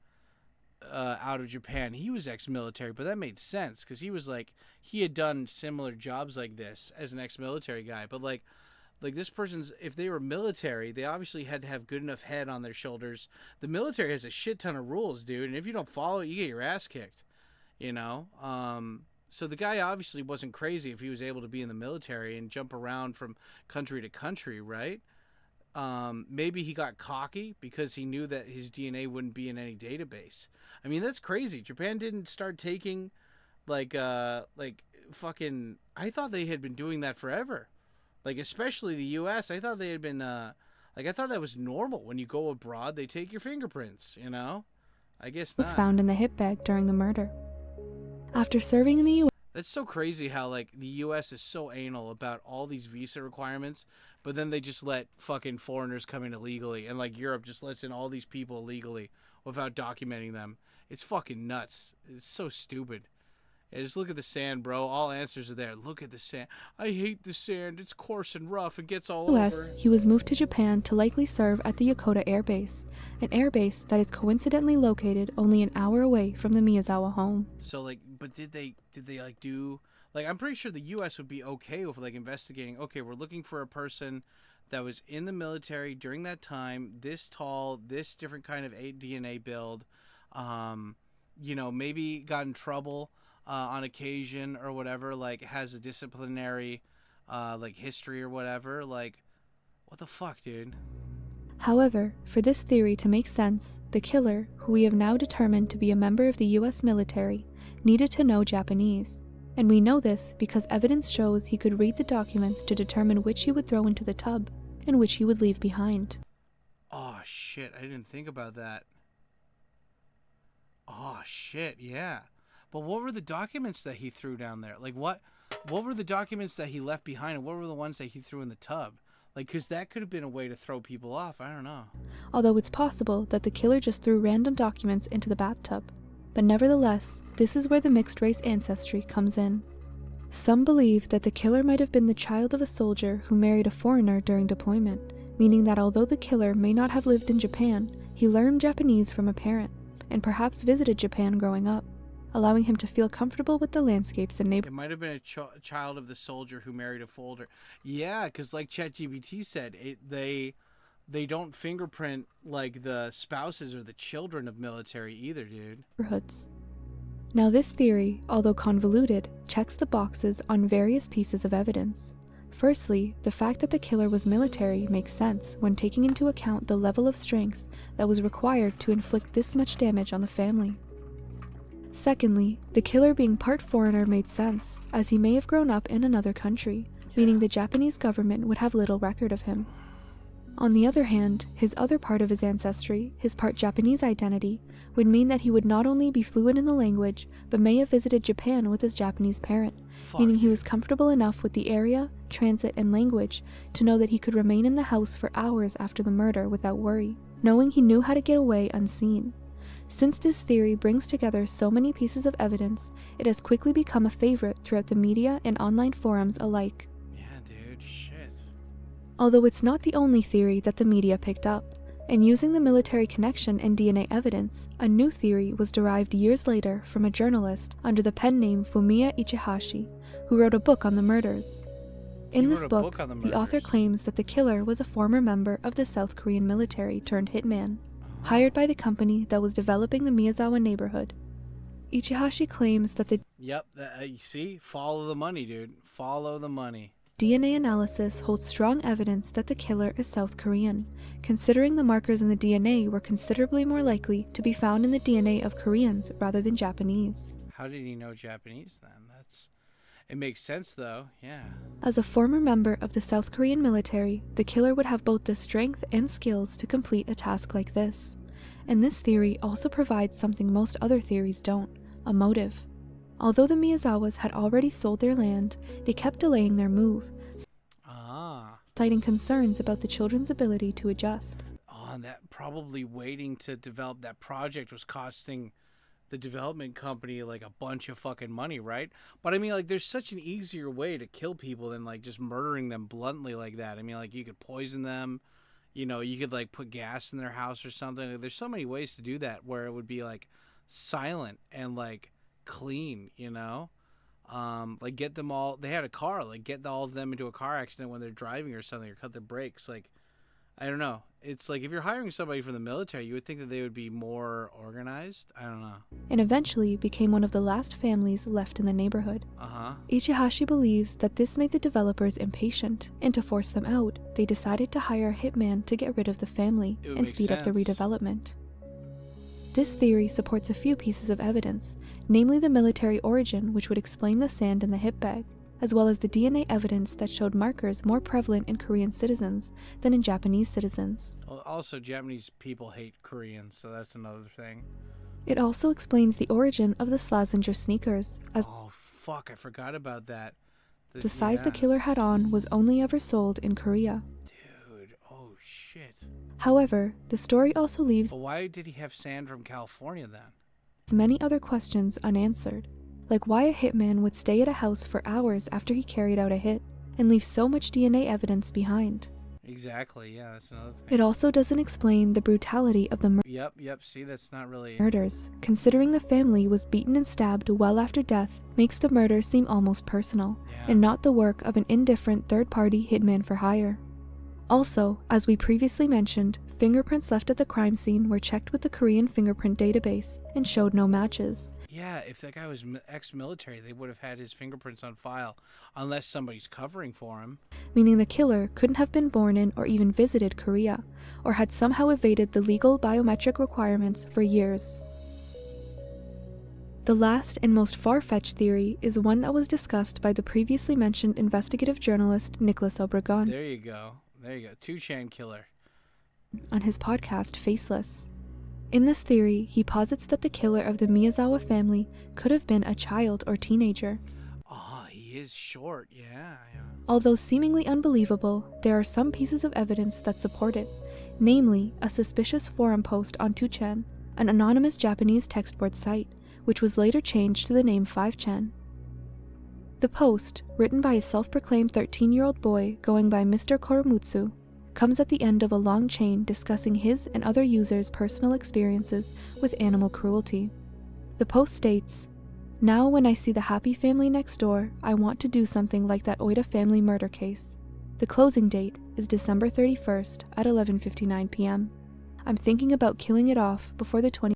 out of Japan, he was ex-military, but that made sense because he was like, he had done similar jobs like this as an ex-military guy. But like this person's, if they were military, they obviously had to have good enough head on their shoulders. The military has a shit ton of rules, dude, and if you don't follow it, you get your ass kicked, you know. So the guy obviously wasn't crazy if he was able to be in the military and jump around from country to country, right? maybe he got cocky because he knew that his DNA wouldn't be in any database. I mean, that's crazy. Japan didn't start taking like fucking. I thought they had been doing that forever. Like especially the U.S. I thought they had been like I thought that was normal. When you go abroad, they take your fingerprints. You know, I guess Was not. found in the hip bag during the murder. After serving in the U.S. That's so crazy how like the U.S. is so anal about all these visa requirements, but then they just let fucking foreigners come in illegally, and like Europe just lets in all these people illegally without documenting them. It's fucking nuts. It's so stupid. Yeah, just look at the sand, bro. All answers are there. Look at the sand. I hate the sand. It's coarse and rough. It gets all over. He was moved to Japan to likely serve at the Yokota Air Base, an air base that is coincidentally located only an hour away from the Miyazawa home. So like, but did they like do like? I'm pretty sure the U.S. would be okay with like investigating. Okay, we're looking for a person that was in the military during that time, this tall, this different kind of DNA build, you know, maybe got in trouble on occasion or whatever, like has a disciplinary like history or whatever. Like, what the fuck, dude? However, for this theory to make sense, the killer, who we have now determined to be a member of the US military, needed to know Japanese. And we know this because evidence shows he could read the documents to determine which he would throw into the tub and which he would leave behind. Oh shit, I didn't think about that. Oh shit, yeah. But what were the documents that he threw down there? Like what were the documents that he left behind, and what were the ones that he threw in the tub? Like, because that could have been a way to throw people off. I don't know. Although it's possible that the killer just threw random documents into the bathtub. But nevertheless, this is where the mixed race ancestry comes in. Some believe that the killer might have been the child of a soldier who married a foreigner during deployment, meaning that although the killer may not have lived in Japan, he learned Japanese from a parent, and perhaps visited Japan growing up, allowing him to feel comfortable with the landscapes and neighborhoods. It might have been a child of the soldier who married a folder. Yeah, because like ChatGPT said, they don't fingerprint like the spouses or the children of military either, dude. Now this theory, although convoluted, checks the boxes on various pieces of evidence. Firstly, the fact that the killer was military makes sense when taking into account the level of strength that was required to inflict this much damage on the family. Secondly, the killer being part foreigner made sense, as he may have grown up in another country, meaning the Japanese government would have little record of him. On the other hand, his other part of his ancestry, his part Japanese identity, would mean that he would not only be fluent in the language, but may have visited Japan with his Japanese parent, meaning he was comfortable enough with the area, transit, and language to know that he could remain in the house for hours after the murder without worry, knowing he knew how to get away unseen. Since this theory brings together so many pieces of evidence, it has quickly become a favorite throughout the media and online forums alike. Yeah, dude, shit. Although it's not the only theory that the media picked up, and using the military connection and DNA evidence, a new theory was derived years later from a journalist under the pen name Fumiya Ichihashi, who wrote a book on the murders. In this book, the author claims that the killer was a former member of the South Korean military turned hitman, hired by the company that was developing the Miyazawa neighborhood. Ichihashi claims that the Yep, you see? Follow the money, dude. Follow the money. DNA analysis holds strong evidence that the killer is South Korean, considering the markers in the DNA were considerably more likely to be found in the DNA of Koreans rather than Japanese. How did he know Japanese then? It makes sense though, yeah. As a former member of the South Korean military, the killer would have both the strength and skills to complete a task like this. And this theory also provides something most other theories don't, a motive. Although the Miyazawas had already sold their land, they kept delaying their move, citing concerns about the children's ability to adjust. Oh, and that probably waiting to develop that project was costing the development company like a bunch of fucking money, right? But I mean, like, there's such an easier way to kill people than like just murdering them bluntly like that. I mean, like, you could poison them, you know, you could like put gas in their house or something. Like, there's so many ways to do that where it would be like silent and like clean, you know? Like get them all, they had a car, like get all of them into a car accident when they're driving or something, or cut their brakes. Like, I don't know. It's like if you're hiring somebody from the military, you would think that they would be more organized. I don't know. and eventually became one of the last families left in the neighborhood. Uh-huh. Ichihashi believes that this made the developers impatient, and to force them out, they decided to hire a hitman to get rid of the family It would and make speed up the sense. redevelopment. This theory supports a few pieces of evidence, namely the military origin, which would explain the sand in the hip bag, as well as the DNA evidence that showed markers more prevalent in Korean citizens than in Japanese citizens. Well, also, Japanese people hate Koreans, so that's another thing. It also explains the origin of the Slazenger sneakers, as Oh, fuck, I forgot about that. the size the Yeah. killer had on was only ever sold in Korea. Dude, oh, shit. However, the story also leaves Well, why did he have sand from California then? many other questions unanswered, like why a hitman would stay at a house for hours after he carried out a hit and leave so much DNA evidence behind. Exactly, yeah, that's another thing. It also doesn't explain the brutality of the Yep, see, that's not really... murders. Considering the family was beaten and stabbed well after death makes the murder seem almost personal, Yeah. and not the work of an indifferent third-party hitman for hire. Also, as we previously mentioned, fingerprints left at the crime scene were checked with the Korean fingerprint database and showed no matches. Yeah, if that guy was ex-military, they would have had his fingerprints on file, unless somebody's covering for him. Meaning the killer couldn't have been born in or even visited Korea, or had somehow evaded the legal biometric requirements for years. The last and most far-fetched theory is one that was discussed by the previously mentioned investigative journalist Nicholas Obregon There you go. 2chan killer. on his podcast Faceless. In this theory, he posits that the killer of the Miyazawa family could have been a child or teenager. Oh, he is short, yeah. Although seemingly unbelievable, there are some pieces of evidence that support it, namely a suspicious forum post on 2chan, an anonymous Japanese textboard site, which was later changed to the name 5chan. The post, written by a self-proclaimed 13-year-old boy going by Mr. Koromutsu, comes at the end of a long chain discussing his and other users' personal experiences with animal cruelty. The post states, "Now when I see the happy family next door, I want to do something like that Oida family murder case. The closing date is December 31st at 11:59 p.m. I'm thinking about killing it off before the 20."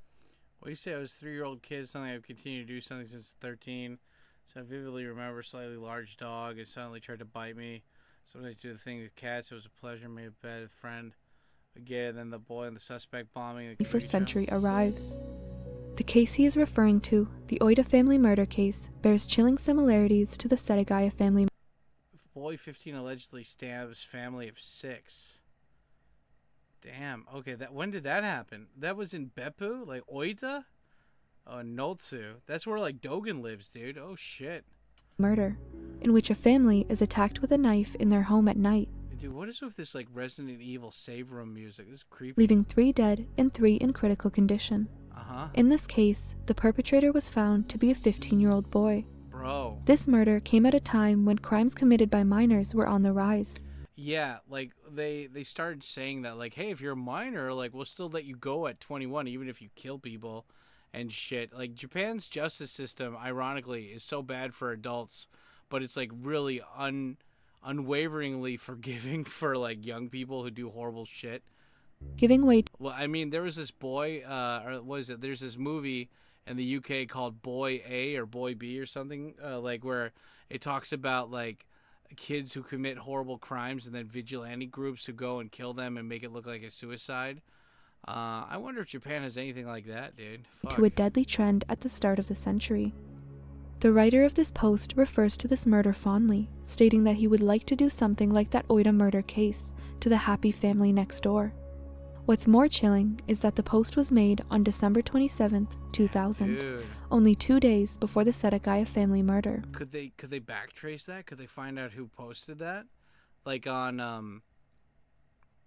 What do you say? I was a 3-year-old kid, something I've continued to do something since 13. So I vividly remember a slightly large dog. It suddenly tried to bite me. Somebody do the thing with cats. It was a pleasure. Made a bed with a friend. Again, then the boy and the suspect bombing the 21st century arrives. The case he is referring to, the Oida family murder case, bears chilling similarities to the Setagaya family. Boy 15 allegedly stabs family of 6. Damn. Okay, when did that happen? That was in Beppu? Like Oita? Oh, Notsu. That's where like Dogen lives, dude. Oh shit. Murder, in which a family is attacked with a knife in their home at night, Dude, what is with this like Resident Evil save room music? This is creepy. leaving 3 dead and 3 in critical condition. Uh-huh. In this case, the perpetrator was found to be a 15-year-old boy. Bro. This murder came at a time when crimes committed by minors were on the rise. Yeah, like they started saying that like, hey, if you're a minor, like we'll still let you go at 21 even if you kill people and shit. Like Japan's justice system ironically is so bad for adults, but it's like really unwaveringly forgiving for like young people who do horrible shit. Giving way Well, I mean, there was this boy or what is it? There's this movie in the UK called Boy A or Boy B or something like where it talks about like kids who commit horrible crimes and then vigilante groups who go and kill them and make it look like a suicide. I wonder if Japan has anything like that, dude. Fuck. to a deadly trend at the start of the century. The writer of this post refers to this murder fondly, stating that he would like to do something like that Oida murder case to the happy family next door. What's more chilling is that the post was made on December 27th, 2000, Dude, only 2 days before the Setagaya family murder. could they backtrace that? Could they find out who posted that? Like on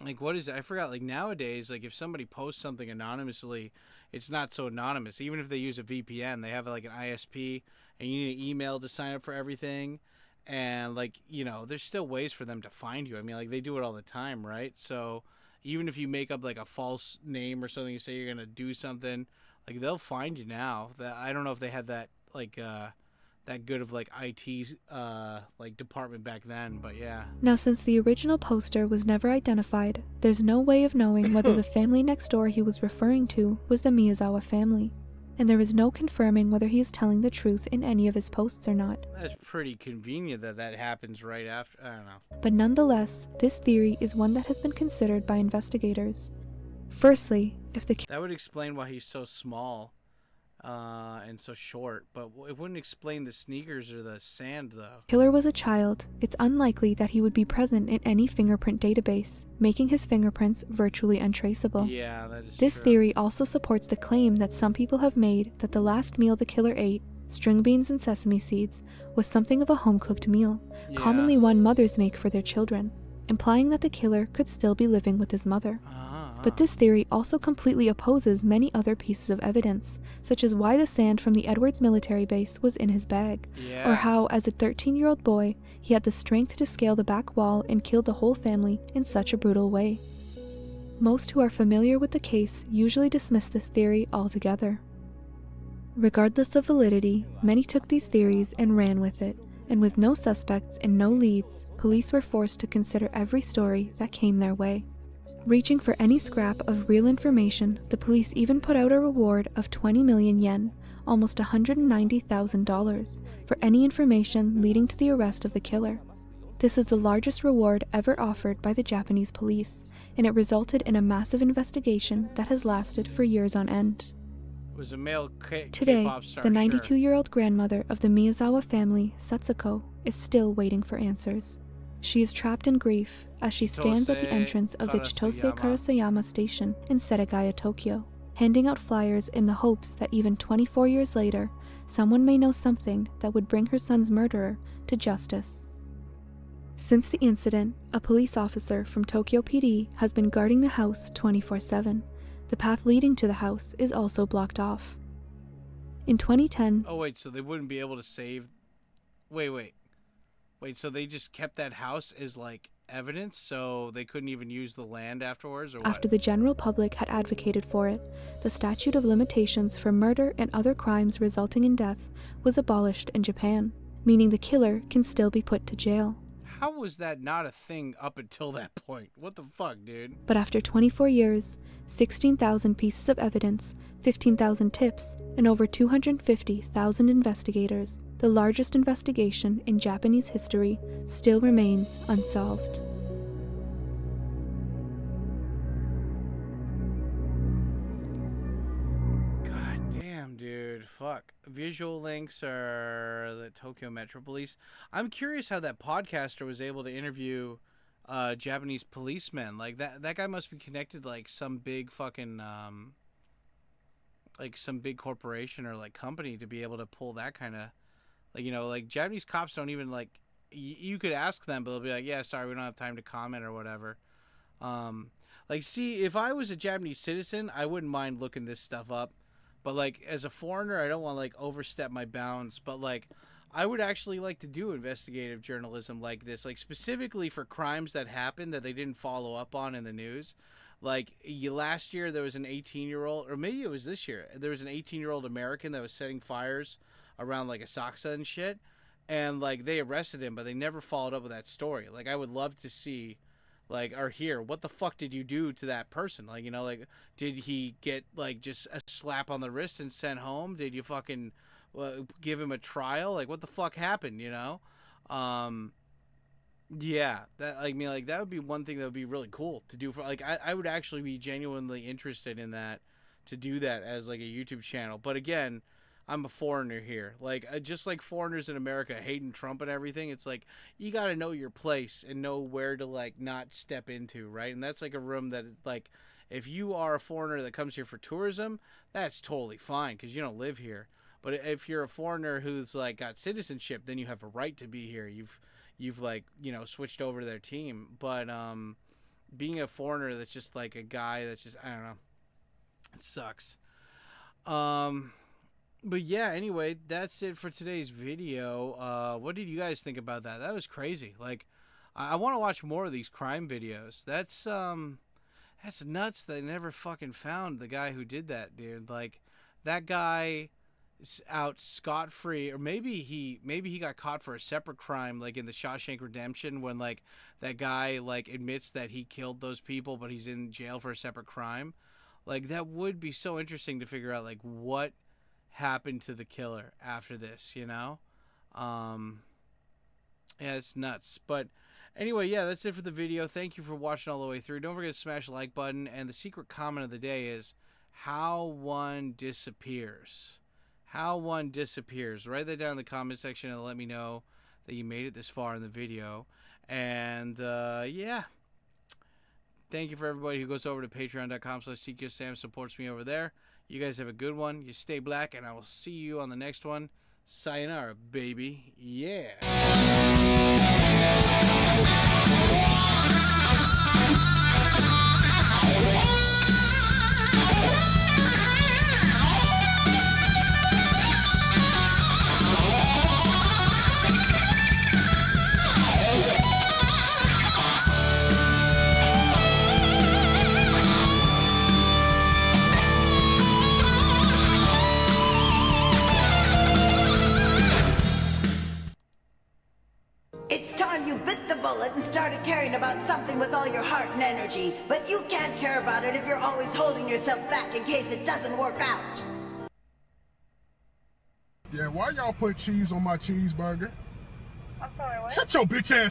like what is it? I forgot. Like nowadays, like if somebody posts something anonymously, it's not so anonymous. Even if they use a VPN, they have like an ISP, and you need an email to sign up for everything. And like there's still ways for them to find you. I mean, like they do it all the time, right? So even if you make up like a false name or something, you say you're gonna do something, like they'll find you now. That I don't know if they had that like that good of like IT like department back then, but yeah. Now, since the original poster was never identified, there's no way of knowing whether the family next door he was referring to was the Miyazawa family, and there is no confirming whether he is telling the truth in any of his posts or not. That's pretty convenient that that happens right after. I don't know. But nonetheless, this theory is one that has been considered by investigators. Firstly, if the That would explain why he's so small and so short, but it wouldn't explain the sneakers or the sand, though. killer was a child, it's unlikely that he would be present in any fingerprint database, making his fingerprints virtually untraceable. Yeah, that is This true. theory also supports the claim that some people have made that the last meal the killer ate, string beans and sesame seeds, was something of a home-cooked meal, Yeah. commonly one mothers make for their children, implying that the killer could still be living with his mother. But this theory also completely opposes many other pieces of evidence, such as why the sand from the Edwards military base was in his bag, Yeah. or how, as a 13-year-old boy, he had the strength to scale the back wall and kill the whole family in such a brutal way. Most who are familiar with the case usually dismiss this theory altogether. Regardless of validity, many took these theories and ran with it, and with no suspects and no leads, police were forced to consider every story that came their way. Reaching for any scrap of real information, the police even put out a reward of 20 million yen, almost $190,000, for any information leading to the arrest of the killer. This is the largest reward ever offered by the Japanese police, and it resulted in a massive investigation that has lasted for years on end. It was a male Today, K-pop star. the sure. 92-year-old grandmother of the Miyazawa family, Setsuko, is still waiting for answers. She is trapped in grief as she stands at the Chitose entrance of the Chitose Karasuyama. Karasuyama station in Setagaya, Tokyo, handing out flyers in the hopes that even 24 years later, someone may know something that would bring her son's murderer to justice. Since the incident, a police officer from Tokyo PD has been guarding the house 24/7. The path leading to the house is also blocked off. In 2010, Oh wait, so they wouldn't be able to save? Wait. So they just kept that house as like evidence, so they couldn't even use the land afterwards, or what? after the general public had advocated for it, the statute of limitations for murder and other crimes resulting in death was abolished in Japan, meaning the killer can still be put to jail. How was that not a thing up until that point? What the fuck, dude? But after 24 years, 16,000 pieces of evidence, 15,000 tips, and over 250,000 investigators, the largest investigation in Japanese history still remains unsolved. God damn, dude. Fuck. Visual links are the Tokyo Metro Police. I'm curious how that podcaster was able to interview Japanese policemen. Like that guy must be connected to like some big fucking like some big corporation or like company to be able to pull that kind of like, you know, like Japanese cops don't even like you could ask them, but they'll be like, yeah, sorry, we don't have time to comment or whatever. Like, see, if I was a Japanese citizen, I wouldn't mind looking this stuff up. But, like, as a foreigner, I don't want to, like, overstep my bounds. But, like, I would actually like to do investigative journalism like this. Like, specifically for crimes that happened that they didn't follow up on in the news. Like, last year there was an 18-year-old, or maybe it was this year, there was an 18-year-old American that was setting fires around, like, Asakusa and shit. And, like, they arrested him, but they never followed up with that story. Like, I would love to see, like, or hear, what the fuck did you do to that person? Like, you know, like, did he get, like, just a slap on the wrist and sent home? Did you fucking give him a trial? Like, what the fuck happened, you know? Yeah, that, like, I mean, like, that would be one thing that would be really cool to do for, like, I would actually be genuinely interested in that, to do that as, like, a YouTube channel. But again, I'm a foreigner here. Like, just like foreigners in America hating Trump and everything, it's like, you got to know your place and know where to, like, not step into, right? And that's, like, a room that, like, if you are a foreigner that comes here for tourism, that's totally fine because you don't live here. But if you're a foreigner who's, like, got citizenship, then you have a right to be here. You've like, you know, switched over to their team. But being a foreigner that's just, like, a guy that's just, I don't know, it sucks. But yeah, anyway, that's it for today's video. What did you guys think about that? That was crazy. Like, I want to watch more of these crime videos. That's nuts that they never fucking found the guy who did that, dude. Like, that guy out scot-free, or maybe he got caught for a separate crime, like in the Shawshank Redemption, when like that guy like admits that he killed those people, but he's in jail for a separate crime. Like that would be so interesting to figure out like what happened to the killer after this, you know? Yeah, it's nuts. But anyway, yeah, that's it for the video. Thank you for watching all the way through. Don't forget to smash the like button. And the secret comment of the day is how one disappears. How one disappears. Write that down in the comment section and let me know that you made it this far in the video. And yeah. Thank you for everybody who goes over to patreon.com/TkyoSam, supports me over there. You guys have a good one. You stay black, and I will see you on the next one. Sayonara, baby. Yeah. It's time you bit the bullet and started caring about something with all your heart and energy. But you can't care about it if you're always holding yourself back in case it doesn't work out. Yeah, why y'all put cheese on my cheeseburger? I'm sorry, what? Shut your bitch ass